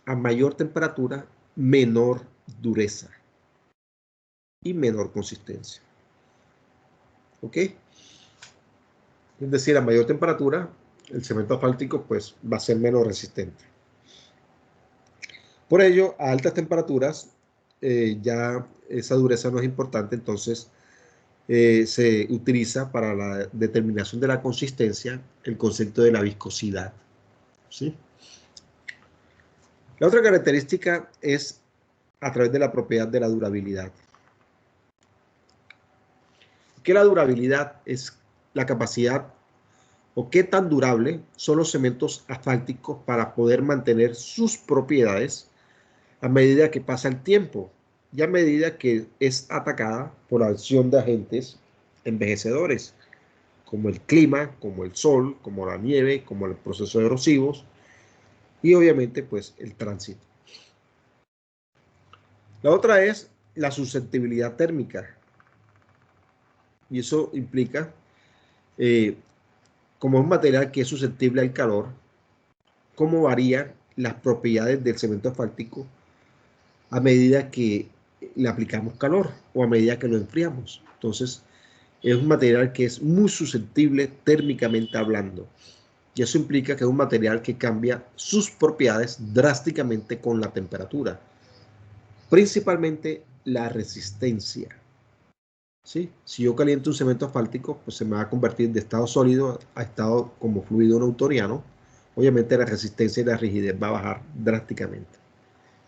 A mayor temperatura, menor dureza y menor consistencia. ¿Ok? Es decir, a mayor temperatura, el cemento asfáltico pues va a ser menos resistente. Por ello, a altas temperaturas ya esa dureza no es importante, entonces se utiliza para la determinación de la consistencia el concepto de la viscosidad, ¿sí? La otra característica es a través de la propiedad de la durabilidad. Que la durabilidad es la capacidad o qué tan durable son los cementos asfálticos para poder mantener sus propiedades a medida que pasa el tiempo y a medida que es atacada por la acción de agentes envejecedores, como el clima, como el sol, como la nieve, como el proceso de erosivos y obviamente pues el tránsito. La otra es la susceptibilidad térmica y eso implica como un material que es susceptible al calor, cómo varían las propiedades del cemento asfáltico a medida que le aplicamos calor o a medida que lo enfriamos. Entonces, es un material que es muy susceptible térmicamente hablando. Y eso implica que es un material que cambia sus propiedades drásticamente con la temperatura. Principalmente la resistencia. ¿Sí? Si yo caliento un cemento asfáltico, pues se me va a convertir de estado sólido a estado como fluido newtoniano. Obviamente la resistencia y la rigidez va a bajar drásticamente.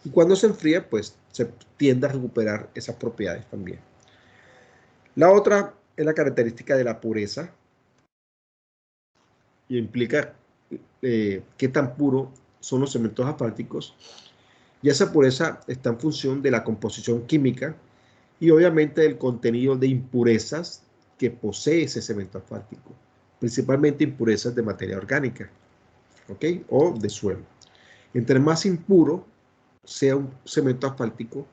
Y cuando se enfría, pues se tiende a recuperar esas propiedades también. La otra es la característica de la pureza. Y implica qué tan puros son los cementos asfálticos. Y esa pureza está en función de la composición química y obviamente del contenido de impurezas que posee ese cemento asfáltico. Principalmente impurezas de materia orgánica, ¿ok? O de suelo. Entre más impuro sea un cemento asfáltico,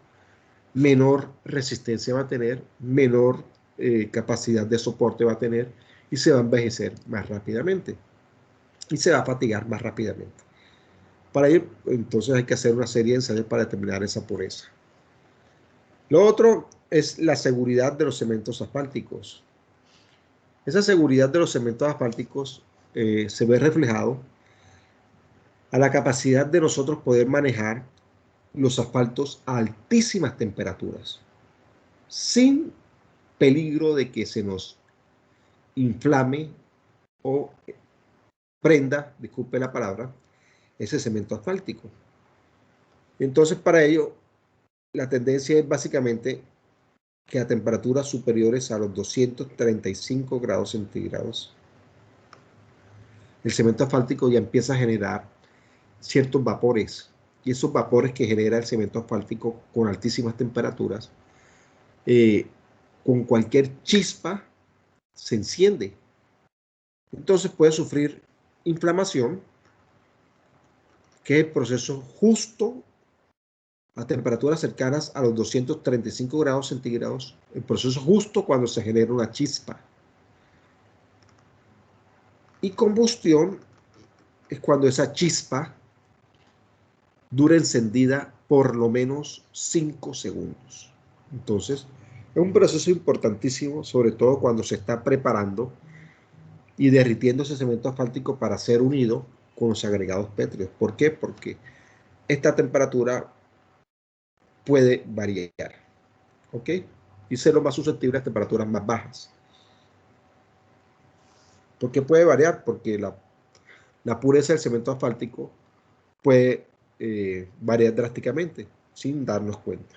menor resistencia va a tener, menor capacidad de soporte va a tener y se va a envejecer más rápidamente y se va a fatigar más rápidamente. Para ello, entonces hay que hacer una serie de ensayos para determinar esa pureza. Lo otro es la seguridad de los cementos asfálticos. Esa seguridad de los cementos asfálticos se ve reflejado a la capacidad de nosotros poder manejar los asfaltos a altísimas temperaturas, sin peligro de que se nos inflame o prenda, disculpe la palabra, ese cemento asfáltico. Entonces, para ello, la tendencia es básicamente que a temperaturas superiores a los 235 grados centígrados, el cemento asfáltico ya empieza a generar ciertos vapores. Y esos vapores que genera el cemento asfáltico con altísimas temperaturas, con cualquier chispa, se enciende. Entonces puede sufrir inflamación, que es el proceso justo a temperaturas cercanas a los 235 grados centígrados, el proceso justo cuando se genera una chispa. Y combustión es cuando esa chispa dura encendida por lo menos 5 segundos. Entonces, es un proceso importantísimo, sobre todo cuando se está preparando y derritiendo ese cemento asfáltico para ser unido con los agregados pétreos. ¿Por qué? Porque esta temperatura puede variar, ¿ok? Y ser lo más susceptible a temperaturas más bajas. ¿Por qué puede variar? Porque la pureza del cemento asfáltico puede variar drásticamente sin darnos cuenta.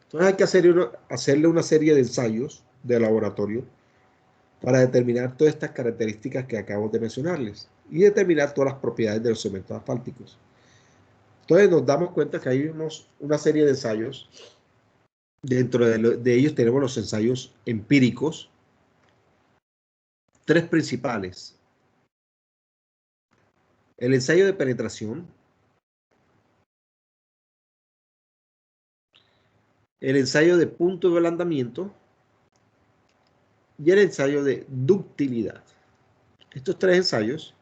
Entonces hay que hacerle una serie de ensayos de laboratorio para determinar todas estas características que acabo de mencionarles y determinar todas las propiedades de los cementos asfálticos. Entonces nos damos cuenta que hay una serie de ensayos. Dentro de ellos tenemos los ensayos empíricos, 3 principales. El ensayo de penetración, el ensayo de punto de ablandamiento y el ensayo de ductilidad. Estos 3 ensayos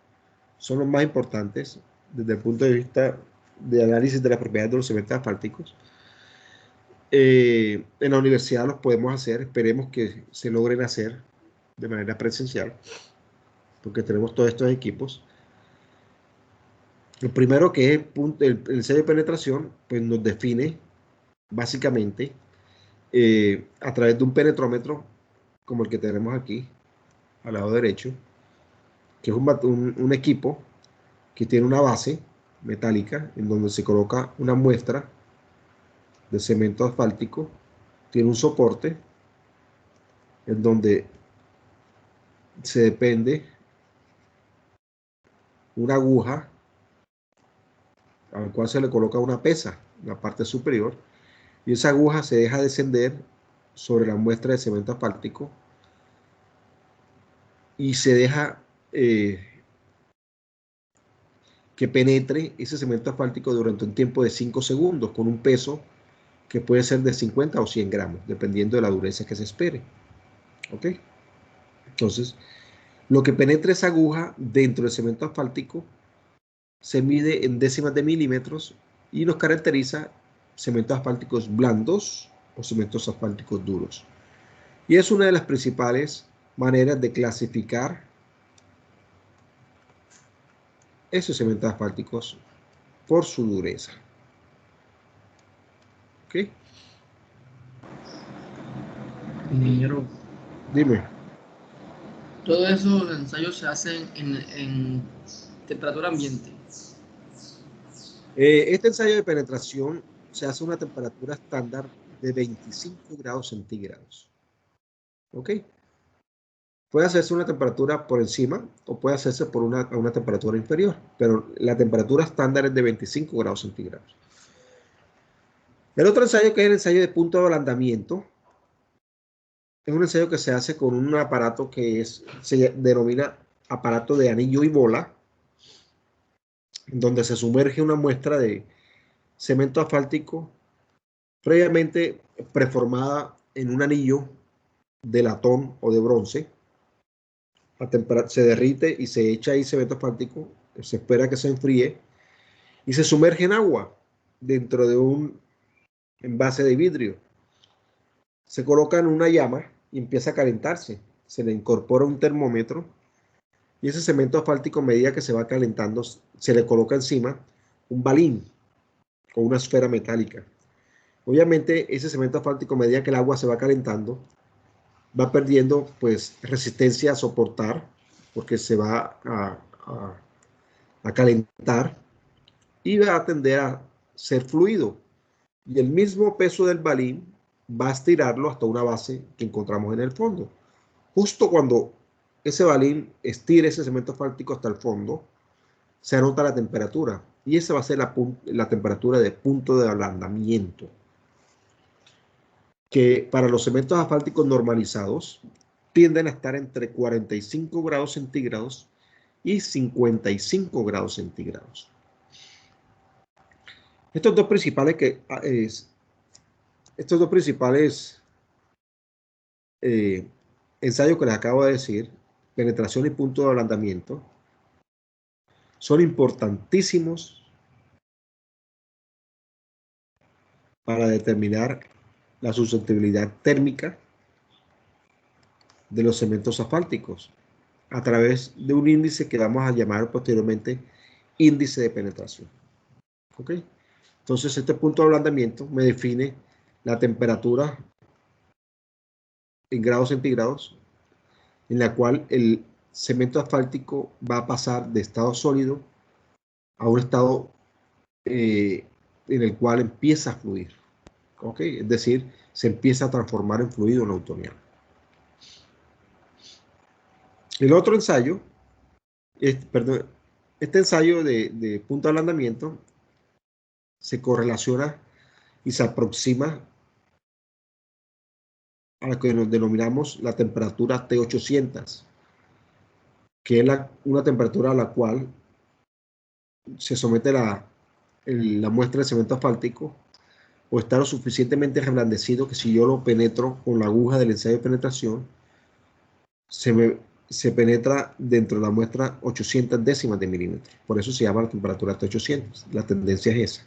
son los más importantes desde el punto de vista de análisis de las propiedades de los cementos asfálticos. En la universidad los podemos hacer, esperemos que se logren hacer de manera presencial, porque tenemos todos estos equipos. El primero, que es el ensayo de penetración, pues nos define básicamente a través de un penetrómetro como el que tenemos aquí al lado derecho, que es un equipo que tiene una base metálica en donde se coloca una muestra de cemento asfáltico, tiene un soporte en donde se depende una aguja al cual se le coloca una pesa en la parte superior, y esa aguja se deja descender sobre la muestra de cemento asfáltico y se deja que penetre ese cemento asfáltico durante un tiempo de 5 segundos con un peso que puede ser de 50 o 100 gramos, dependiendo de la dureza que se espere. ¿Ok? Entonces, lo que penetra esa aguja dentro del cemento asfáltico se mide en décimas de milímetros y nos caracteriza cementos asfálticos blandos o cementos asfálticos duros. Y es una de las principales maneras de clasificar esos cementos asfálticos por su dureza. ¿Ok? Ingeniero, Dime. todos esos ensayos se hacen en temperatura ambiente. Este ensayo de penetración se hace a una temperatura estándar de 25 grados centígrados. ¿Ok? Puede hacerse una temperatura por encima o puede hacerse por una temperatura inferior, pero la temperatura estándar es de 25 grados centígrados. El otro ensayo, que es el ensayo de punto de ablandamiento, es un ensayo que se hace con un aparato que se denomina aparato de anillo y bola, donde se sumerge una muestra de cemento asfáltico previamente preformada en un anillo de latón o de bronce. Se derrite y se echa ahí cemento asfáltico, se espera que se enfríe y se sumerge en agua dentro de un envase de vidrio. Se coloca en una llama y empieza a calentarse. Se le incorpora un termómetro y ese cemento asfáltico, a medida que se va calentando, se le coloca encima un balín o una esfera metálica. Obviamente, ese cemento asfáltico, a medida que el agua se va calentando, va perdiendo pues resistencia a soportar, porque se va a calentar y va a tender a ser fluido. Y el mismo peso del balín va a estirarlo hasta una base que encontramos en el fondo. Justo cuando ese balín estire ese cemento asfáltico hasta el fondo, se anota la temperatura. Y esa va a ser la temperatura de punto de ablandamiento, que para los cementos asfálticos normalizados tienden a estar entre 45 grados centígrados y 55 grados centígrados. Estos dos principales ensayos que les acabo de decir, penetración y punto de ablandamiento, son importantísimos para determinar la susceptibilidad térmica de los cementos asfálticos a través de un índice que vamos a llamar posteriormente índice de penetración. ¿Ok? Entonces, este punto de ablandamiento me define la temperatura en grados centígrados en la cual el cemento asfáltico va a pasar de estado sólido a un estado en el cual empieza a fluir. ¿Ok? Es decir, se empieza a transformar en fluido newtoniano. El otro ensayo, este ensayo de punto de ablandamiento se correlaciona y se aproxima a lo que nos denominamos la temperatura T800, que es una temperatura a la cual se somete la muestra de cemento asfáltico, o está lo suficientemente reblandecido que si yo lo penetro con la aguja del ensayo de penetración, se penetra dentro de la muestra 800 décimas de milímetro. Por eso se llama la temperatura T800. La tendencia es esa.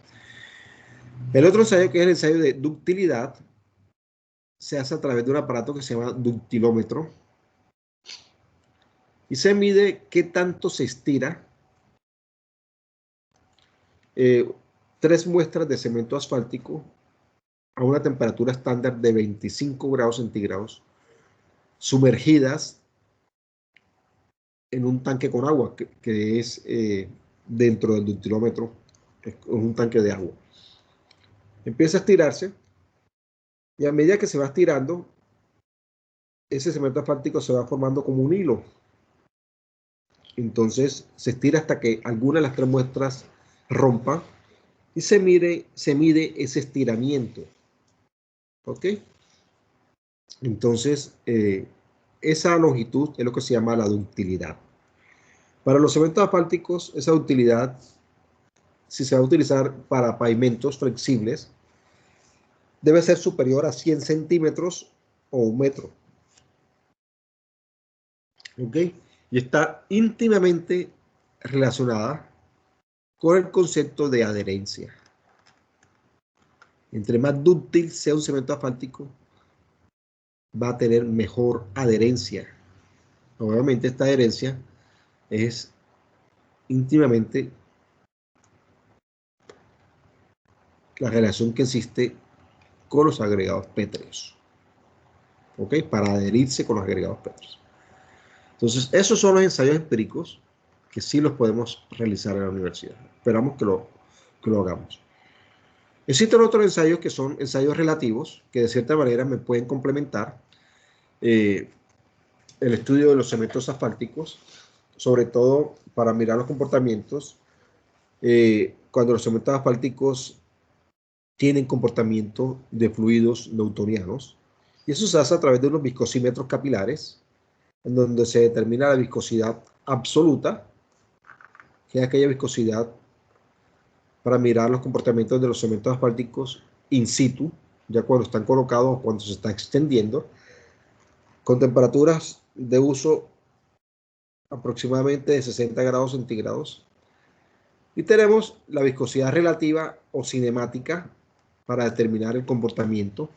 El otro ensayo, que es el ensayo de ductilidad, se hace a través de un aparato que se llama ductilómetro, y se mide qué tanto se estira 3 muestras de cemento asfáltico a una temperatura estándar de 25 grados centígrados, sumergidas en un tanque con agua, que es dentro del ductilómetro, es un tanque de agua. Empieza a estirarse, y a medida que se va estirando, ese cemento asfáltico se va formando como un hilo. Entonces se estira hasta que alguna de las 3 muestras rompa, y se mide ese estiramiento. ¿Ok? Entonces, esa longitud es lo que se llama la ductilidad. Para los cementos asfálticos, esa ductilidad, si se va a utilizar para pavimentos flexibles, debe ser superior a 100 centímetros o 1 metro. ¿Ok? Y está íntimamente relacionada con el concepto de adherencia. Entre más dúctil sea un cemento asfáltico, va a tener mejor adherencia. Obviamente esta adherencia es íntimamente la relación que existe con los agregados pétreos. ¿Ok? Para adherirse con los agregados pétreos. Entonces, esos son los ensayos empíricos que sí los podemos realizar en la universidad. Esperamos que lo hagamos. Existen otros ensayos que son ensayos relativos, que de cierta manera me pueden complementar el estudio de los cementos asfálticos, sobre todo para mirar los comportamientos cuando los cementos asfálticos tienen comportamiento de fluidos newtonianos, y eso se hace a través de unos viscosímetros capilares, en donde se determina la viscosidad absoluta, que es aquella viscosidad para mirar los comportamientos de los cementos asfálticos in situ, ya cuando están colocados o cuando se está extendiendo, con temperaturas de uso aproximadamente de 60 grados centígrados. Y tenemos la viscosidad relativa o cinemática para determinar el comportamiento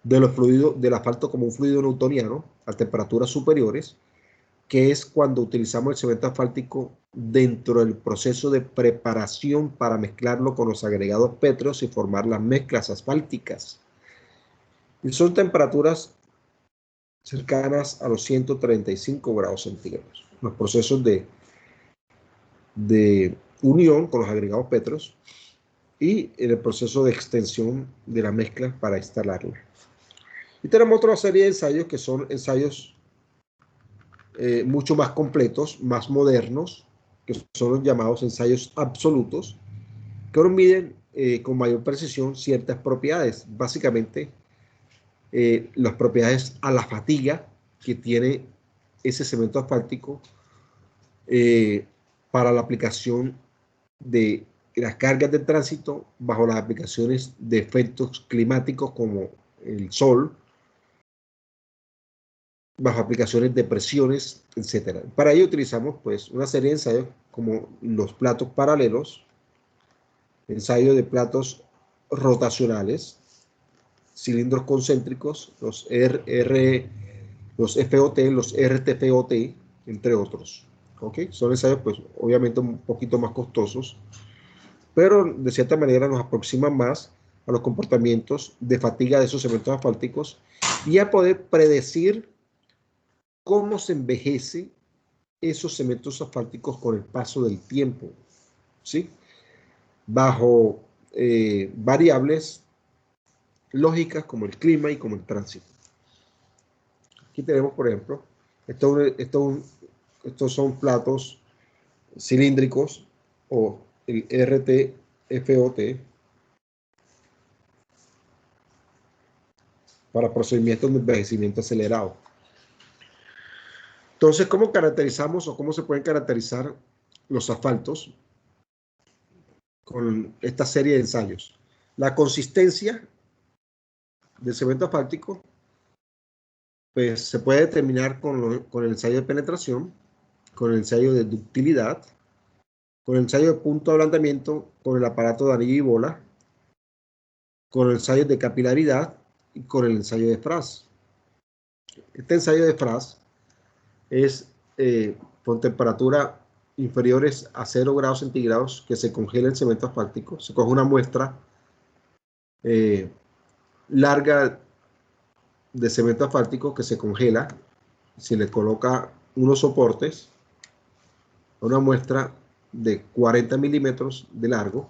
de los fluidos del asfalto como un fluido newtoniano a temperaturas superiores, que es cuando utilizamos el cemento asfáltico dentro del proceso de preparación para mezclarlo con los agregados pétreos y formar las mezclas asfálticas. Y son temperaturas cercanas a los 135 grados centígrados. Los procesos de unión con los agregados pétreos y en el proceso de extensión de la mezcla para instalarla. Y tenemos otra serie de ensayos que son ensayos mucho más completos, más modernos, que son los llamados ensayos absolutos, que ahora miden con mayor precisión ciertas propiedades, básicamente las propiedades a la fatiga que tiene ese cemento asfáltico para la aplicación de las cargas de tránsito bajo las aplicaciones de efectos climáticos como el sol, bajo aplicaciones de presiones, etc. Para ello utilizamos pues una serie de ensayos como los platos paralelos, ensayo de platos rotacionales, cilindros concéntricos, los FOT, los RTFOT, entre otros. ¿Okay? Son ensayos pues obviamente un poquito más costosos, pero de cierta manera nos aproximan más a los comportamientos de fatiga de esos cementos asfálticos y a poder predecir cómo se envejece esos cementos asfálticos con el paso del tiempo, ¿sí? Bajo variables lógicas como el clima y como el tránsito. Aquí tenemos, por ejemplo, estos son platos cilíndricos o el RTFOT para procedimientos de envejecimiento acelerado. Entonces, ¿cómo caracterizamos o cómo se pueden caracterizar los asfaltos con esta serie de ensayos? La consistencia del cemento asfáltico pues, se puede determinar con el ensayo de penetración, con el ensayo de ductilidad, con el ensayo de punto de ablandamiento, con el aparato de anillo y bola, con el ensayo de capilaridad y con el ensayo de Fras. Este ensayo de Fras es con temperatura inferiores a 0 grados centígrados que se congela el cemento asfáltico. Se coge una muestra larga de cemento asfáltico que se congela. Se le coloca unos soportes, una muestra de 40 milímetros de largo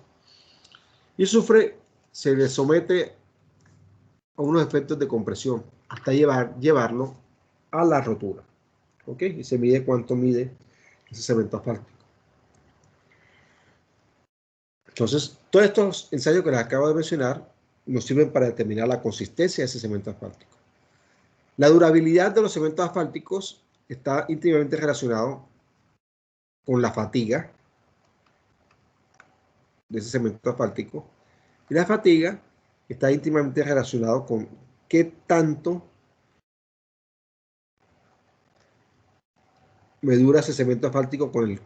y se le somete a unos efectos de compresión hasta llevarlo a la rotura. ¿Ok? Y se mide cuánto mide ese cemento asfáltico. Entonces, todos estos ensayos que les acabo de mencionar nos sirven para determinar la consistencia de ese cemento asfáltico. La durabilidad de los cementos asfálticos está íntimamente relacionado con la fatiga de ese cemento asfáltico. Y la fatiga está íntimamente relacionado con qué tanto me dura ese cemento asfáltico con el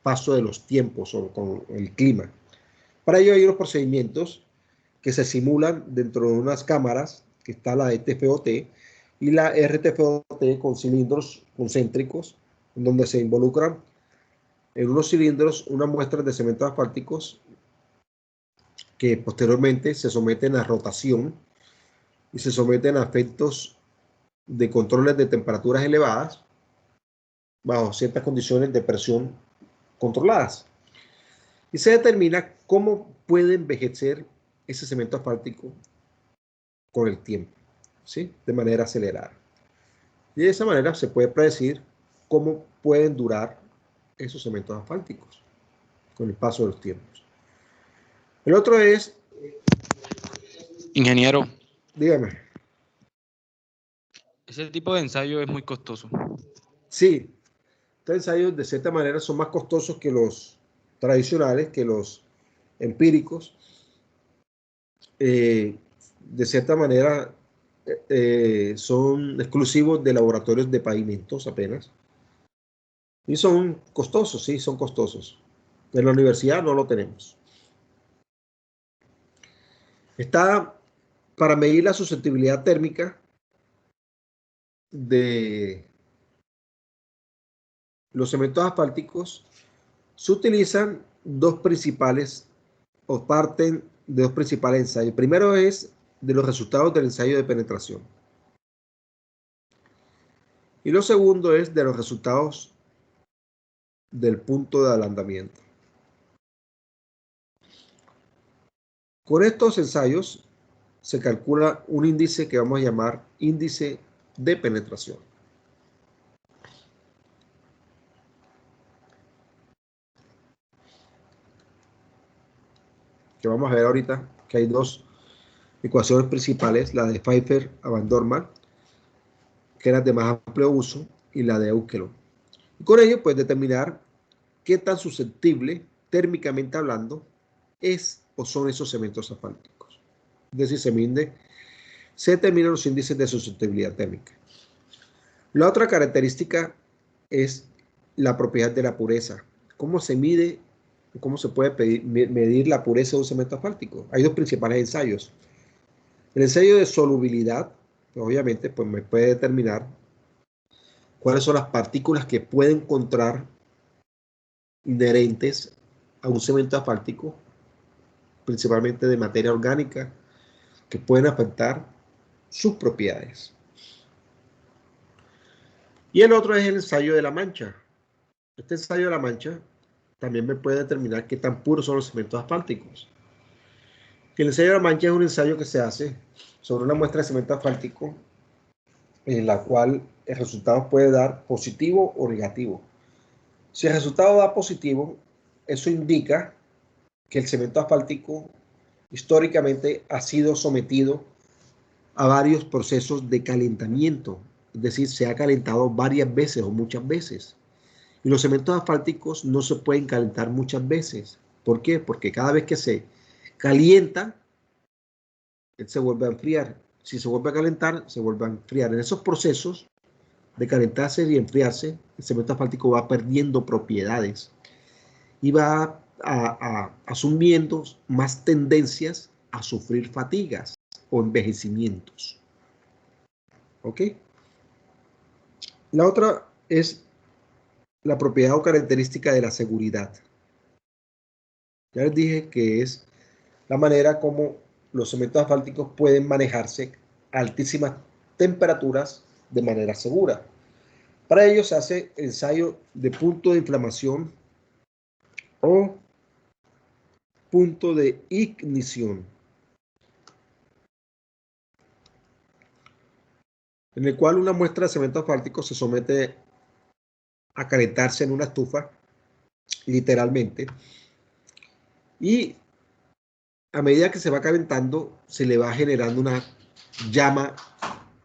paso de los tiempos o con el clima. Para ello hay unos procedimientos que se simulan dentro de unas cámaras, que está la ETFOT y la RTFOT con cilindros concéntricos, en donde se involucran en unos cilindros unas muestras de cementos asfálticos que posteriormente se someten a rotación y se someten a efectos de controles de temperaturas elevadas bajo ciertas condiciones de presión controladas. Y se determina cómo puede envejecer ese cemento asfáltico con el tiempo, ¿sí? De manera acelerada. Y de esa manera se puede predecir cómo pueden durar esos cementos asfálticos con el paso de los tiempos. El otro es... Ingeniero. Dígame. Ese tipo de ensayo es muy costoso. Sí, estos ensayos de cierta manera son más costosos que los tradicionales, que los empíricos. De cierta manera son exclusivos de laboratorios de pavimentos apenas. Y son costosos, sí, son costosos. En la universidad no lo tenemos. Está para medir la susceptibilidad térmica de los cementos asfálticos. Se utilizan dos principales o parten de dos principales ensayos. El primero es de los resultados del ensayo de penetración. Y lo segundo es de los resultados del punto de ablandamiento. Con estos ensayos se calcula un índice que vamos a llamar índice de penetración. Que vamos a ver ahorita que hay dos ecuaciones principales, la de Pfeiffer-Van Dorman, que era de más amplio uso, y la de Euchelon. Y con ello, pues, determinar qué tan susceptible, térmicamente hablando, es o son esos cementos asfálticos. Es decir, se determinan los índices de susceptibilidad térmica. La otra característica es la propiedad de la pureza. ¿Cómo se mide, cómo se puede medir la pureza de un cemento asfáltico? Hay dos principales ensayos. El ensayo de solubilidad, obviamente, pues me puede determinar cuáles son las partículas que puede encontrar inherentes a un cemento asfáltico, principalmente de materia orgánica, que pueden afectar sus propiedades. Y el otro es el ensayo de la mancha. Este ensayo de la mancha también me puede determinar qué tan puros son los cementos asfálticos. El ensayo de la mancha es un ensayo que se hace sobre una muestra de cemento asfáltico en la cual el resultado puede dar positivo o negativo. Si el resultado da positivo, eso indica que el cemento asfáltico históricamente ha sido sometido a varios procesos de calentamiento, es decir, se ha calentado varias veces o muchas veces. Y los cementos asfálticos no se pueden calentar muchas veces. ¿Por qué? Porque cada vez que se calienta, él se vuelve a enfriar. Si se vuelve a calentar, se vuelve a enfriar. En esos procesos de calentarse y enfriarse, el cemento asfáltico va perdiendo propiedades y va asumiendo más tendencias a sufrir fatigas o envejecimientos. ¿Ok? La otra es la propiedad o característica de la seguridad. Ya les dije que es la manera como los cementos asfálticos pueden manejarse a altísimas temperaturas de manera segura. Para ello se hace ensayo de punto de inflamación o punto de ignición, en el cual una muestra de cemento asfáltico se somete a calentarse en una estufa, literalmente, y a medida que se va calentando, se le va generando una llama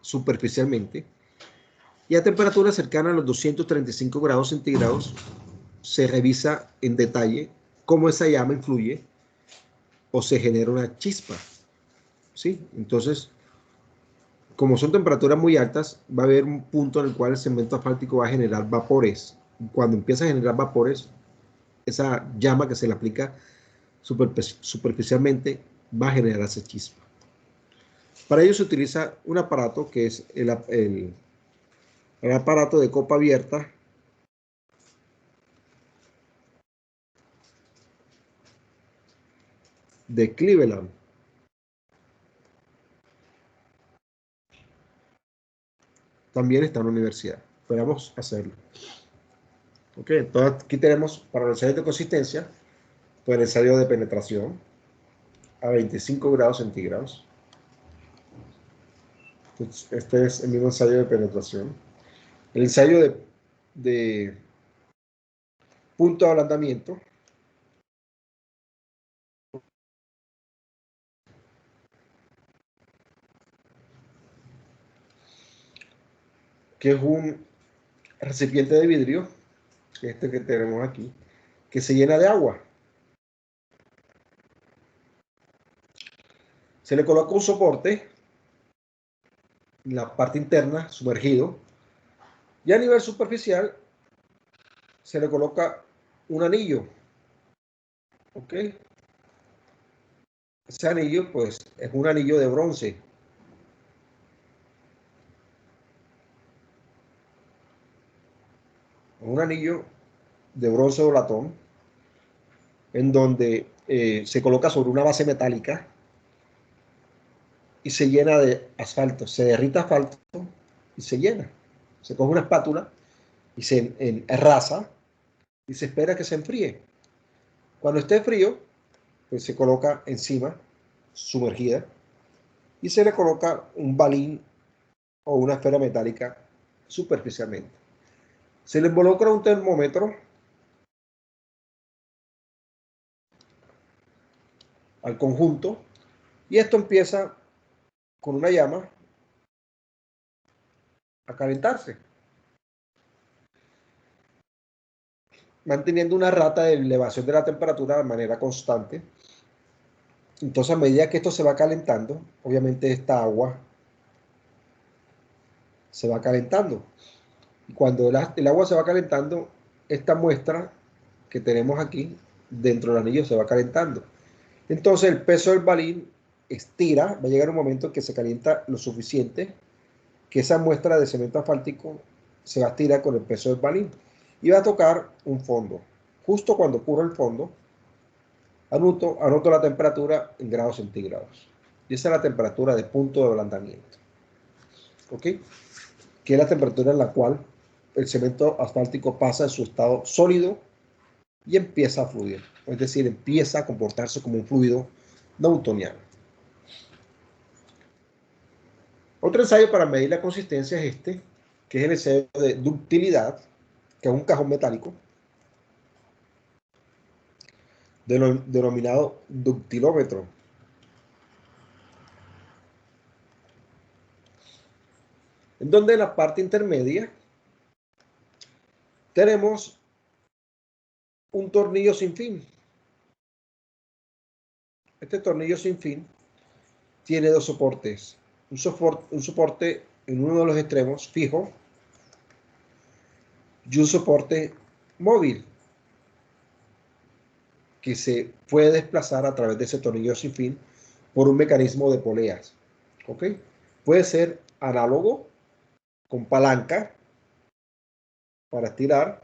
superficialmente, y a temperaturas cercanas a los 235 grados centígrados se revisa en detalle cómo esa llama influye o se genera una chispa. ¿Sí? Entonces, como son temperaturas muy altas, va a haber un punto en el cual el cemento asfáltico va a generar vapores. Cuando empieza a generar vapores, esa llama que se le aplica superficialmente va a generar esa chispa. Para ello se utiliza un aparato que es el aparato de copa abierta de Cleveland. También está en la universidad. Esperamos hacerlo. Ok, entonces aquí tenemos para los ensayos de consistencia, pues el ensayo de penetración a 25 grados centígrados. Entonces, este es el mismo ensayo de penetración. El ensayo de punto de ablandamiento. Que es un recipiente de vidrio, este que tenemos aquí, que se llena de agua. Se le coloca un soporte en la parte interna, sumergido, y a nivel superficial se le coloca un anillo. ¿Ok? Ese anillo, pues, es un anillo de bronce. Un anillo de bronce o latón, en donde se coloca sobre una base metálica y se llena de asfalto. Se derrite asfalto y se llena. Se coge una espátula y se enrasa y se espera que se enfríe. Cuando esté frío, pues se coloca encima, sumergida, y se le coloca un balín o una esfera metálica superficialmente. Se le involucra un termómetro al conjunto y esto empieza con una llama a calentarse, manteniendo una rata de elevación de la temperatura de manera constante. Entonces, a medida que esto se va calentando, obviamente esta agua se va calentando. Y cuando el agua se va calentando, esta muestra que tenemos aquí dentro del anillo se va calentando. Entonces el peso del balín estira, va a llegar un momento en que se calienta lo suficiente que esa muestra de cemento asfáltico se va a estirar con el peso del balín y va a tocar un fondo. Justo cuando ocurre el fondo, anoto la temperatura en grados centígrados. Y esa es la temperatura de punto de ablandamiento. ¿Ok? Que es la temperatura en la cual el cemento asfáltico pasa de su estado sólido y empieza a fluir. Es decir, empieza a comportarse como un fluido newtoniano. Otro ensayo para medir la consistencia es este, que es el ensayo de ductilidad, que es un cajón metálico, denominado ductilómetro. En donde en la parte intermedia tenemos un tornillo sin fin. Este tornillo sin fin tiene dos soportes. Un soporte en uno de los extremos fijo y un soporte móvil que se puede desplazar a través de ese tornillo sin fin por un mecanismo de poleas. ¿Ok? Puede ser análogo con palanca para estirar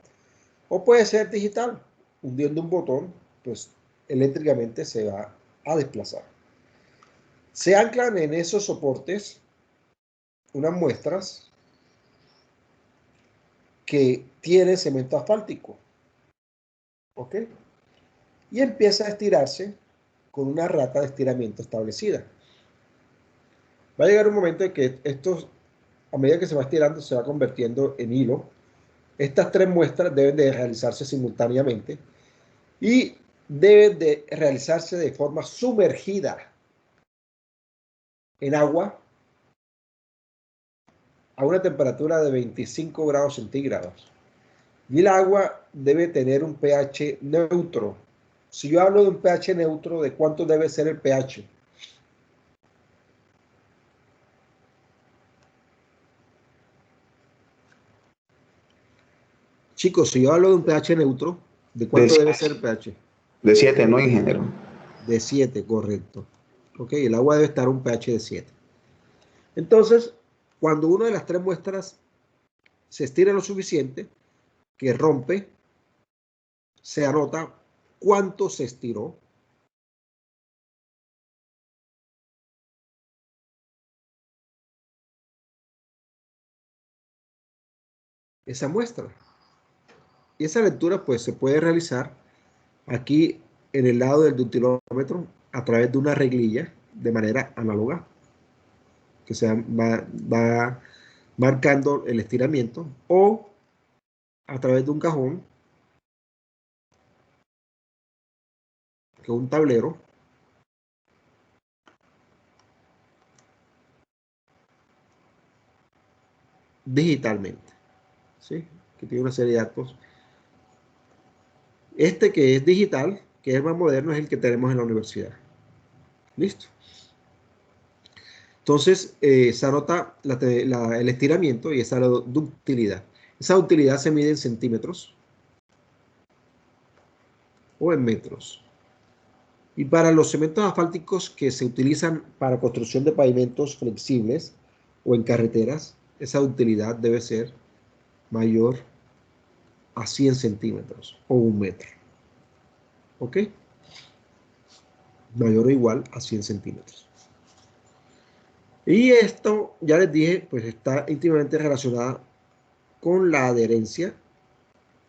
O puede ser digital, hundiendo un botón, pues eléctricamente se va a desplazar. Se anclan en esos soportes unas muestras que tienen cemento asfáltico, ¿ok? Y empieza a estirarse con una rata de estiramiento establecida. Va a llegar un momento en que estos, a medida que se va estirando, se va convirtiendo en hilo. Estas 3 muestras deben de realizarse simultáneamente y deben de realizarse de forma sumergida en agua a una temperatura de 25 grados centígrados. Y el agua debe tener un pH neutro. Si yo hablo de un pH neutro, ¿de cuánto debe ser el pH? Chicos, si yo hablo de un pH neutro, ¿de cuánto debe ser el pH? De 7, ¿no, ingeniero? De 7, correcto. Ok, el agua debe estar a un pH de 7. Entonces, cuando una de las 3 muestras se estira lo suficiente, que rompe, se anota cuánto se estiró. Esa muestra. Y esa lectura pues se puede realizar aquí en el lado del dutilómetro a través de una reglilla de manera análoga, que se va marcando el estiramiento, o a través de un cajón, que es un tablero, digitalmente, ¿sí? Que tiene una serie de datos. Este que es digital, que es más moderno, es el que tenemos en la universidad. ¿Listo? Entonces, se anota el estiramiento y esa ductilidad. Esa ductilidad se mide en centímetros o en metros. Y para los cementos asfálticos que se utilizan para construcción de pavimentos flexibles o en carreteras, esa ductilidad debe ser mayor a 100 centímetros o 1 metro. ¿Ok? Mayor o igual a 100 centímetros. Y esto, ya les dije, pues está íntimamente relacionada con la adherencia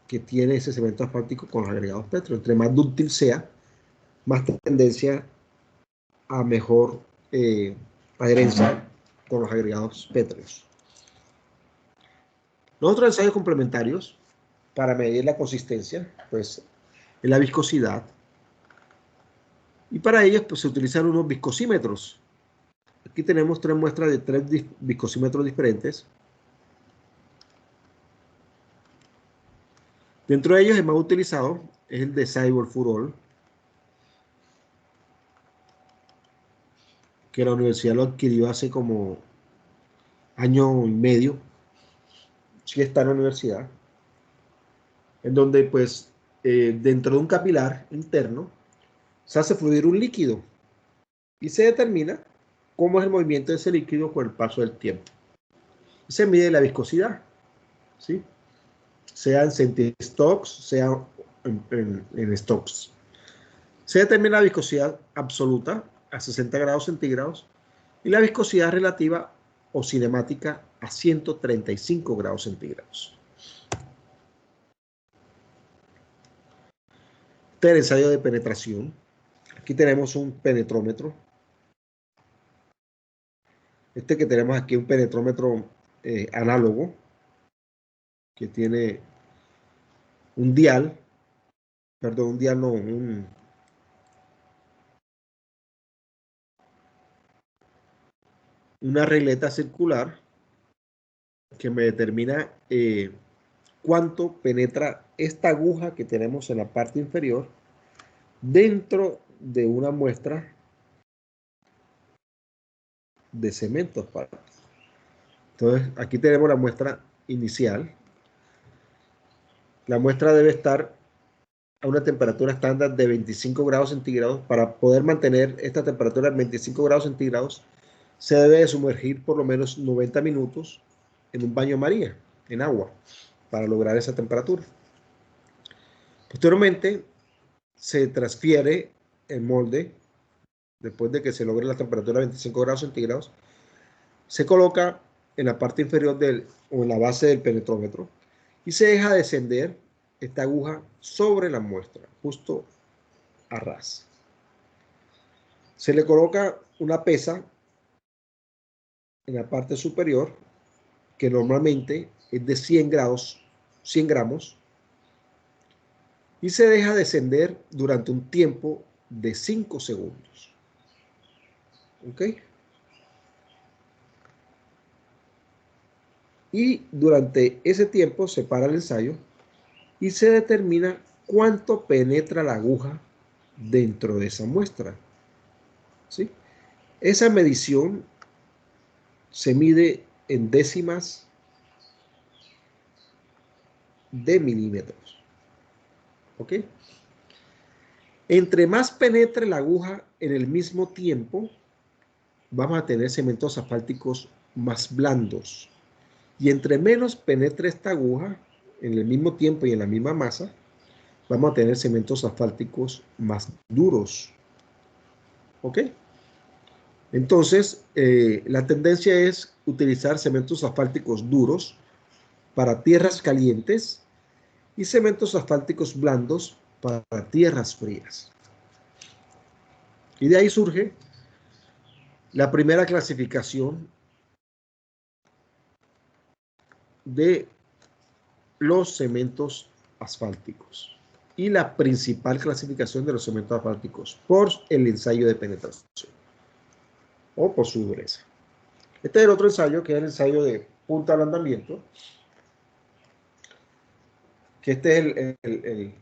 que tiene ese cemento asfáltico con los agregados pétreos. Entre más dúctil sea, más tendencia a mejor adherencia con los agregados pétreos. Los otros ensayos complementarios para medir la consistencia, pues, es la viscosidad. Y para ellos, pues, se utilizan unos viscosímetros. Aquí tenemos 3 muestras de 3 viscosímetros diferentes. Dentro de ellos, el más utilizado es el de Cyborg-Furol, que la universidad lo adquirió hace como año y medio. Sí está en la universidad. En donde, pues, dentro de un capilar interno, se hace fluir un líquido y se determina cómo es el movimiento de ese líquido con el paso del tiempo. Se mide la viscosidad, ¿sí? Sea en centistocks, sea en stocks. Se determina la viscosidad absoluta a 60 grados centígrados y la viscosidad relativa o cinemática a 135 grados centígrados. Este es el ensayo de penetración. Aquí tenemos un penetrómetro. Este que tenemos aquí es un penetrómetro análogo que tiene un dial, perdón, un dial no, una regleta circular que me determina cuánto penetra esta aguja que tenemos en la parte inferior dentro de una muestra de cemento asfáltico. Entonces, aquí tenemos la muestra inicial. La muestra debe estar a una temperatura estándar de 25 grados centígrados. Para poder mantener esta temperatura en 25 grados centígrados, se debe de sumergir por lo menos 90 minutos en un baño María, en agua, para lograr esa temperatura. Posteriormente, se transfiere el molde, después de que se logre la temperatura de 25 grados centígrados, se coloca en la parte inferior o en la base del penetrómetro y se deja descender esta aguja sobre la muestra, justo a ras. Se le coloca una pesa en la parte superior, que normalmente es de 100 gramos, y se deja descender durante un tiempo de 5 segundos. ¿Ok? Y durante ese tiempo se para el ensayo y se determina cuánto penetra la aguja dentro de esa muestra. ¿Sí? Esa medición se mide en décimas de milímetros. ¿Ok? Entre más penetre la aguja en el mismo tiempo, vamos a tener cementos asfálticos más blandos. Y entre menos penetre esta aguja en el mismo tiempo y en la misma masa, vamos a tener cementos asfálticos más duros. ¿Ok? Entonces, la tendencia es utilizar cementos asfálticos duros para tierras calientes y cementos asfálticos blandos para tierras frías. Y de ahí surge la primera clasificación de los cementos asfálticos y la principal clasificación de los cementos asfálticos por el ensayo de penetración o por su dureza. Este es el otro ensayo, que es el ensayo de punta de ablandamiento, que este es el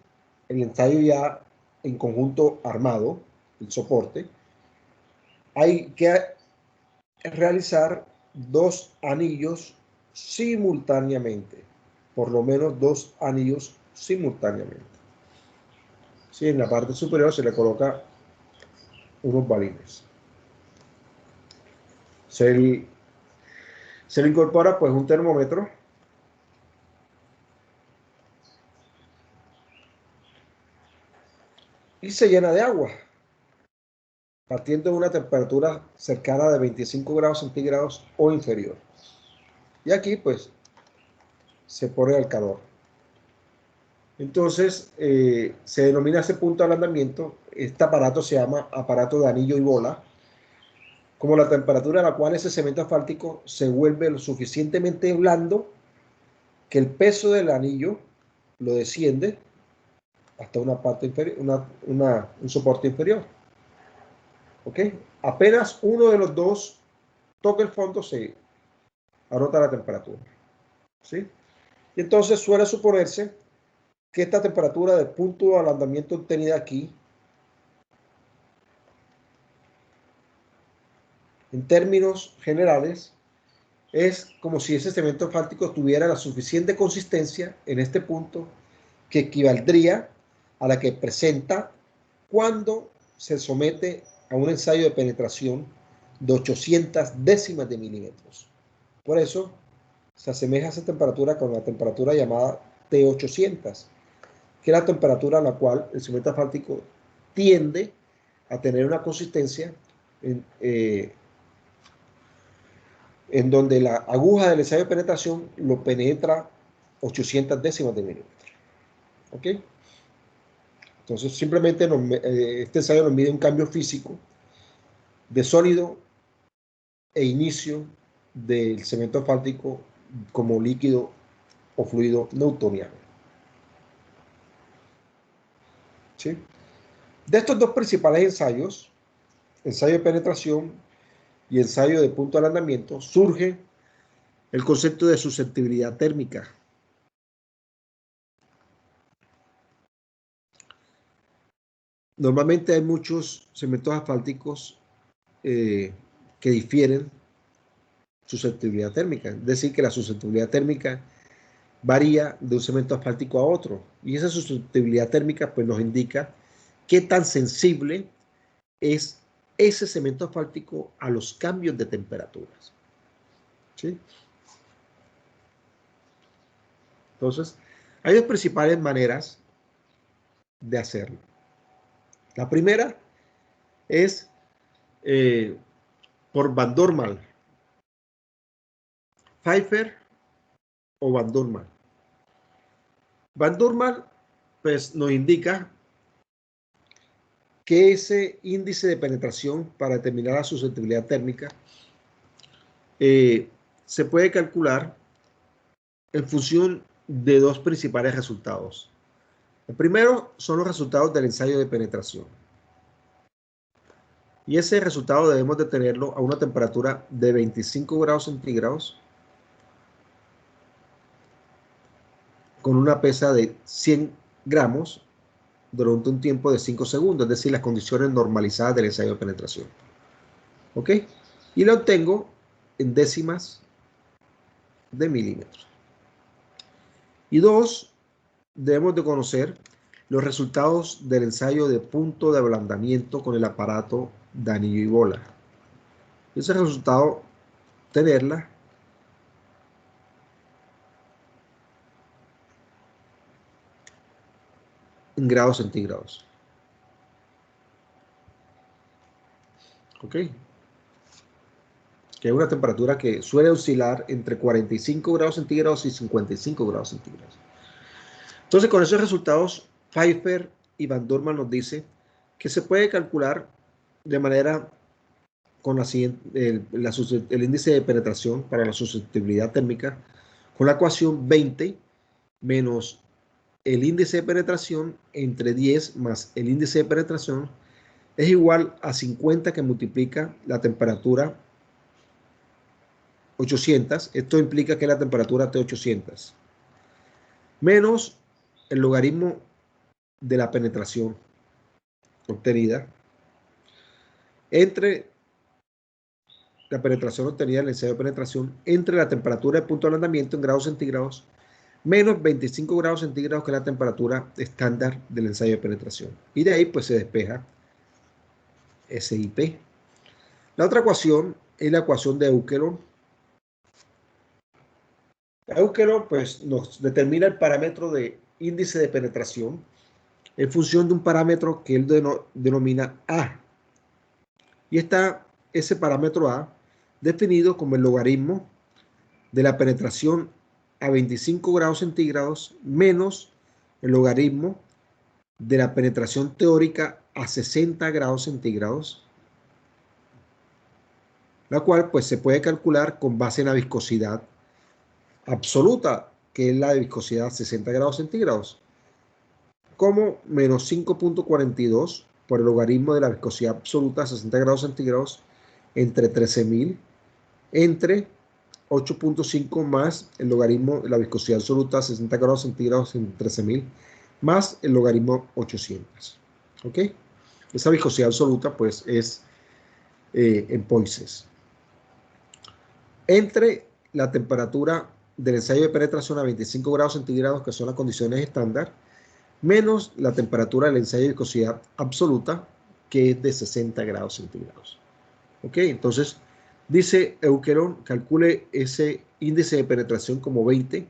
ensayo ya en conjunto armado, el soporte. Hay que realizar 2 anillos simultáneamente, por lo menos 2 anillos simultáneamente. Sí, en la parte superior se le coloca unos balines. Se le incorpora pues un termómetro y se llena de agua, partiendo de una temperatura cercana de 25 grados centígrados o inferior. Y aquí pues se pone al calor. Entonces se denomina ese punto de ablandamiento. Este aparato se llama aparato de anillo y bola, como la temperatura a la cual ese cemento asfáltico se vuelve lo suficientemente blando que el peso del anillo lo desciende hasta una parte inferior, un soporte inferior. ¿Ok? Apenas uno de los dos toca el fondo, se anota la temperatura. ¿Sí? Y entonces suele suponerse que esta temperatura de punto de ablandamiento obtenida aquí, en términos generales, es como si ese cemento asfáltico tuviera la suficiente consistencia en este punto que equivaldría a la que presenta cuando se somete a un ensayo de penetración de 800 décimas de milímetros. Por eso se asemeja a esa temperatura con la temperatura llamada T800, que es la temperatura a la cual el cemento asfáltico tiende a tener una consistencia en donde la aguja del ensayo de penetración lo penetra 800 décimas de milímetro. ¿Ok? Entonces, simplemente este ensayo nos mide un cambio físico de sólido e inicio del cemento asfáltico como líquido o fluido newtoniano. ¿Sí? De estos dos principales ensayos, ensayo de penetración y ensayo de punto de ablandamiento, surge el concepto de susceptibilidad térmica. Normalmente hay muchos cementos asfálticos que difieren susceptibilidad térmica, es decir, que la susceptibilidad térmica varía de un cemento asfáltico a otro, y esa susceptibilidad térmica pues nos indica qué tan sensible es ese cemento asfáltico a los cambios de temperaturas. ¿Sí? Entonces, hay dos principales maneras de hacerlo. La primera es por Van Dormal, Pfeiffer o Van Dormal. Van Dormal pues, nos indica que ese índice de penetración para determinar la susceptibilidad térmica se puede calcular en función de dos principales resultados. El primero son los resultados del ensayo de penetración. Y ese resultado debemos de tenerlo a una temperatura de 25 grados centígrados con una pesa de 100 gramos durante un tiempo de 5 segundos, es decir, las condiciones normalizadas del ensayo de penetración. ¿Ok? Y lo obtengo en décimas de milímetros. Y dos, debemos de conocer los resultados del ensayo de punto de ablandamiento con el aparato de anillo y bola. Ese resultado, tenerla en grados centígrados. ¿Ok? Que es una temperatura que suele oscilar entre 45 grados centígrados y 55 grados centígrados. Entonces, con esos resultados, Pfeiffer y Van Dormal nos dice que se puede calcular de manera con la siguiente, el índice de penetración para la susceptibilidad térmica con la ecuación 20 menos el índice de penetración entre 10 más el índice de penetración es igual a 50 que multiplica la temperatura 800. Esto implica que la temperatura T800 menos el logaritmo de la penetración obtenida entre la penetración obtenida en el ensayo de penetración entre la temperatura de punto de ablandamiento en grados centígrados menos 25 grados centígrados, que es la temperatura estándar del ensayo de penetración. Y de ahí pues se despeja SIP. La otra ecuación es la ecuación de Euchelon. Euchelon pues nos determina el parámetro de índice de penetración en función de un parámetro que él denomina A. Y está ese parámetro A definido como el logaritmo de la penetración a 25 grados centígrados menos el logaritmo de la penetración teórica a 60 grados centígrados, la cual pues se puede calcular con base en la viscosidad absoluta, que es la de viscosidad a 60 grados centígrados, como menos 5.42 por el logaritmo de la viscosidad absoluta a 60 grados centígrados entre 13.000 entre 8.5 más el logaritmo de la viscosidad absoluta a 60 grados centígrados en 13.000 más el logaritmo 800. ¿Ok? Esa viscosidad absoluta pues es en poises. Entre la temperatura del ensayo de penetración a 25 grados centígrados, que son las condiciones estándar, menos la temperatura del ensayo de viscosidad absoluta, que es de 60 grados centígrados. ¿Ok? Entonces, dice Euchelon, calcule ese índice de penetración como 20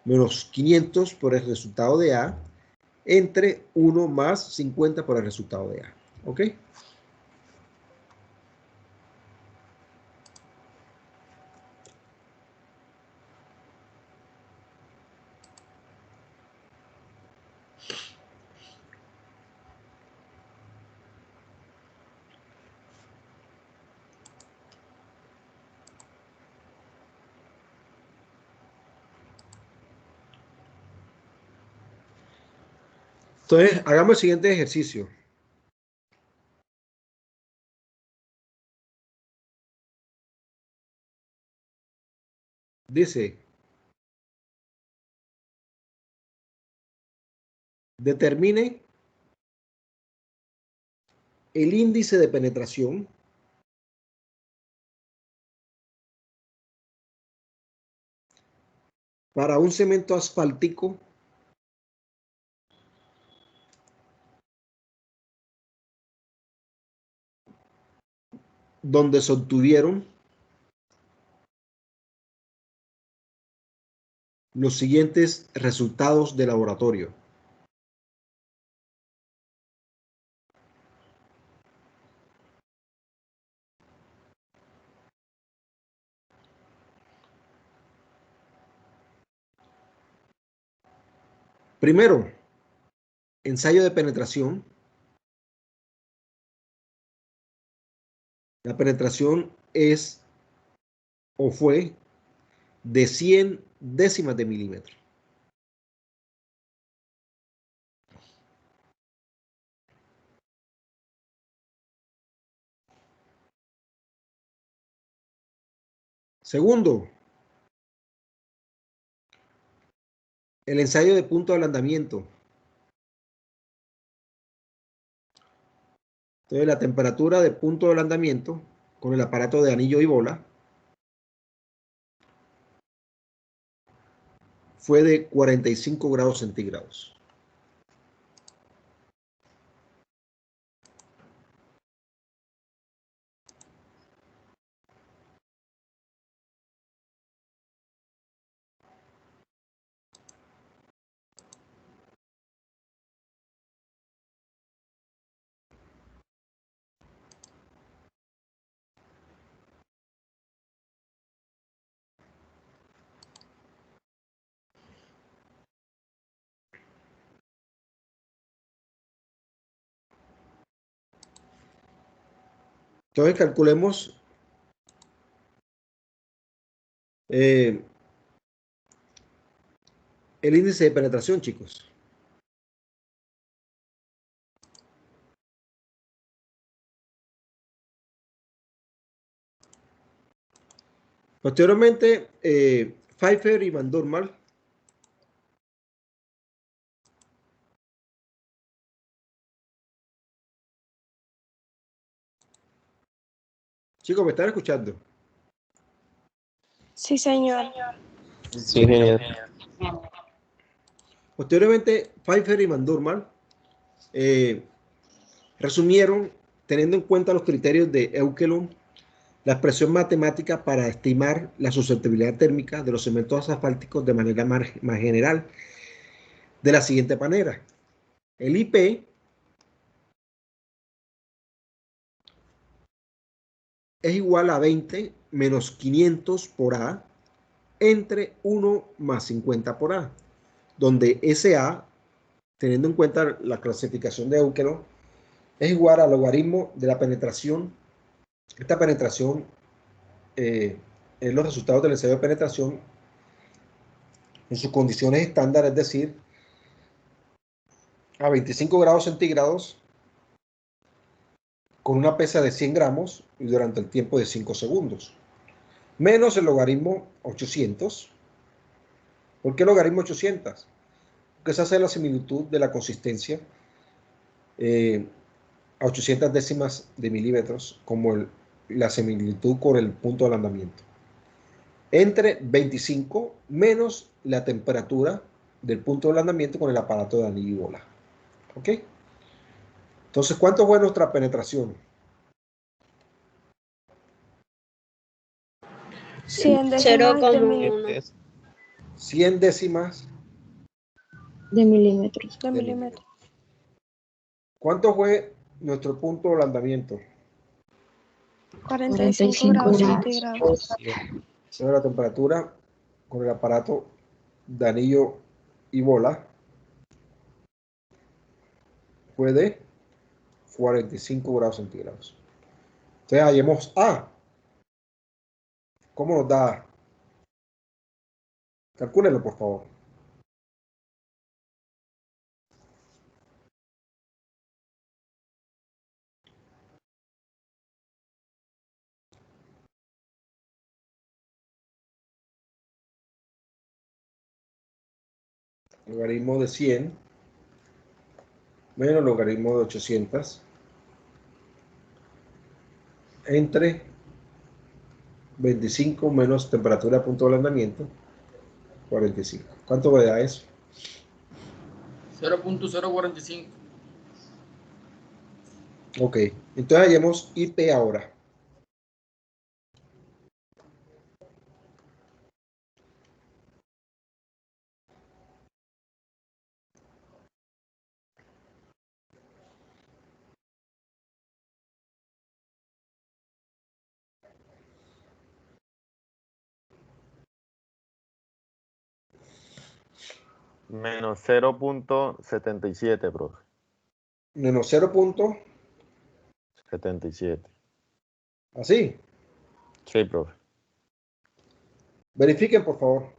menos 500 por el resultado de A, entre 1 más 50 por el resultado de A. ¿Ok? Entonces, hagamos el siguiente ejercicio. Dice, determine el índice de penetración para un cemento asfáltico donde se obtuvieron los siguientes resultados de laboratorio. Primero, ensayo de penetración. La penetración es o fue de 100 décimas de milímetro. Segundo, el ensayo de punto de ablandamiento. Entonces, la temperatura de punto de ablandamiento con el aparato de anillo y bola fue de 45 grados centígrados. Entonces calculemos el índice de penetración, chicos. Posteriormente, Pfeiffer y Van Dormal chicos, ¿me están escuchando? Sí, señor. Sí, ingeniero. Posteriormente, Pfeiffer y Van Dormal resumieron, teniendo en cuenta los criterios de Eukelum, la expresión matemática para estimar la susceptibilidad térmica de los cementos asfálticos de manera más general, de la siguiente manera. El IP es igual a 20 menos 500 por A entre 1 más 50 por A, donde SA, teniendo en cuenta la clasificación de Euclid, es igual al logaritmo de la penetración. Esta penetración es los resultados del ensayo de penetración en sus condiciones estándar, es decir, a 25 grados centígrados con una pesa de 100 gramos y durante el tiempo de 5 segundos, menos el logaritmo 800. ¿Por qué logaritmo 800? Porque se hace la similitud de la consistencia a 800 décimas de milímetros como la similitud con el punto de ablandamiento. Entre 25 menos la temperatura del punto de ablandamiento con el aparato de anillo y bola. ¿Ok? Entonces, ¿cuánto fue nuestra penetración? 100 décimas de milímetros. 100 décimas De milímetros. De milímetros. ¿Cuánto fue nuestro punto de ablandamiento? 45 grados centígrados. Esa es la temperatura con el aparato de anillo y bola. Fue de 45 grados centígrados. Entonces, hallemos A. ¿Cómo nos da A? Calcúlenlo, por favor. Logaritmo de 100 menos logaritmo de 800 entre 25 menos temperatura a punto de ablandamiento, 45. ¿Cuánto me da eso? 0.045. Ok, entonces hallemos IP ahora. Menos 0.77, profe. Menos 0. 77. ¿Así? Sí, profe. Verifiquen, por favor.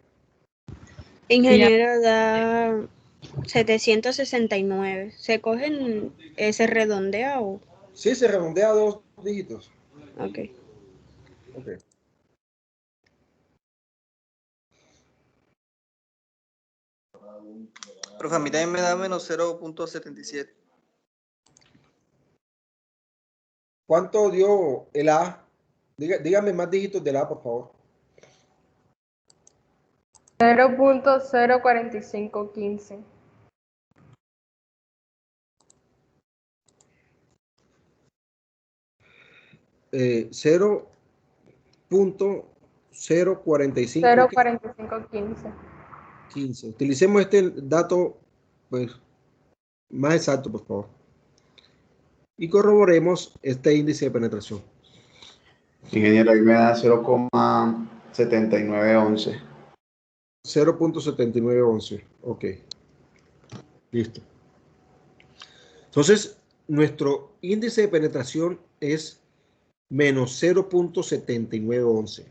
Ingeniero, da 769. ¿Se cogen, se redondea o? Sí, se redondea a 2 dígitos. Ok. Ok. Profe, a mí también me da menos 0.77. ¿Cuánto dio el A? Dígame más dígitos del A, por favor. 0.04515. 0.04515. 0.4515. Utilicemos este dato, pues, más exacto, por favor. Y corroboremos este índice de penetración. Ingeniero, ahí me da 0,7911. 0.7911. Ok. Listo. Entonces, nuestro índice de penetración es menos 0.7911.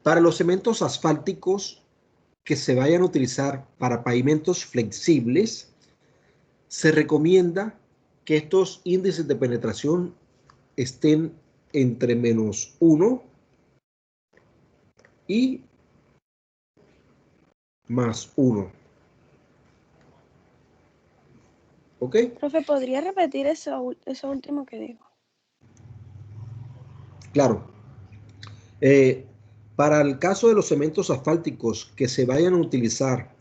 Para los cementos asfálticos que se vayan a utilizar para pavimentos flexibles, se recomienda que estos índices de penetración estén entre menos 1 y más 1. ¿Ok? Profe, ¿podría repetir eso último que dijo? Claro. Para el caso de los cementos asfálticos que se vayan a utilizar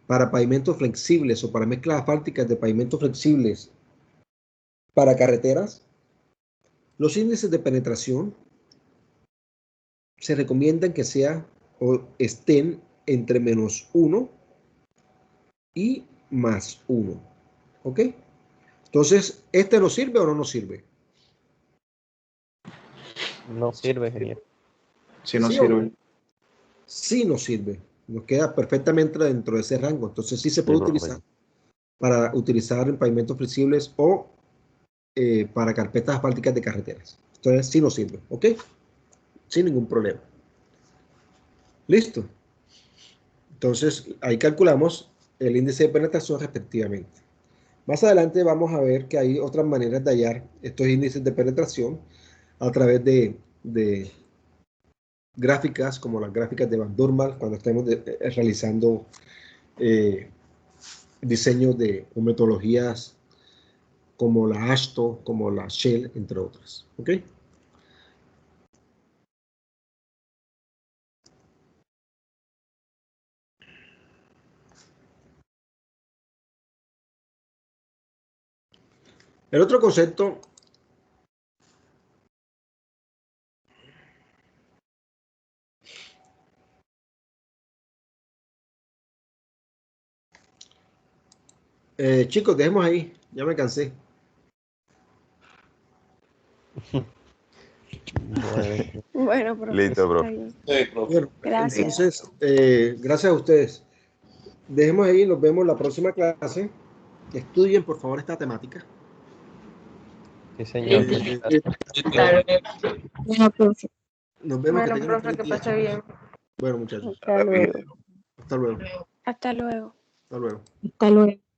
para pavimentos flexibles o para mezclas asfálticas de pavimentos flexibles para carreteras, los índices de penetración se recomiendan que sea o estén entre menos 1 y más 1. ¿Ok? Entonces, ¿este nos sirve o no nos sirve? No sirve, ingeniero. Sí, no ¿Sí o no? sirve. Sí nos sirve. Nos queda perfectamente dentro de ese rango. Entonces, sí se puede utilizar para utilizar en pavimentos flexibles o para carpetas asfálticas de carreteras. Entonces, sí nos sirve. ¿Ok? Sin ningún problema. Listo. Entonces, ahí calculamos el índice de penetración respectivamente. Más adelante vamos a ver que hay otras maneras de hallar estos índices de penetración a través de gráficas como las gráficas de Van Dormael cuando estemos realizando diseños o metodologías como la AASHTO, como la Shell, entre otras. ¿Ok? El otro concepto chicos, dejemos ahí, ya me cansé. Bueno, profe. Listo, Está profe. bien. Bueno, Gracias. entonces, gracias a ustedes. Dejemos ahí, nos vemos la próxima clase. Estudien, por favor, esta temática. Sí, señor. Bueno, profe. Nos vemos, que Bueno, tengan un profe, feliz que día, pase chicos. bien. Bueno, muchachos. Hasta luego. Hasta luego. Hasta luego. Hasta luego. Hasta luego.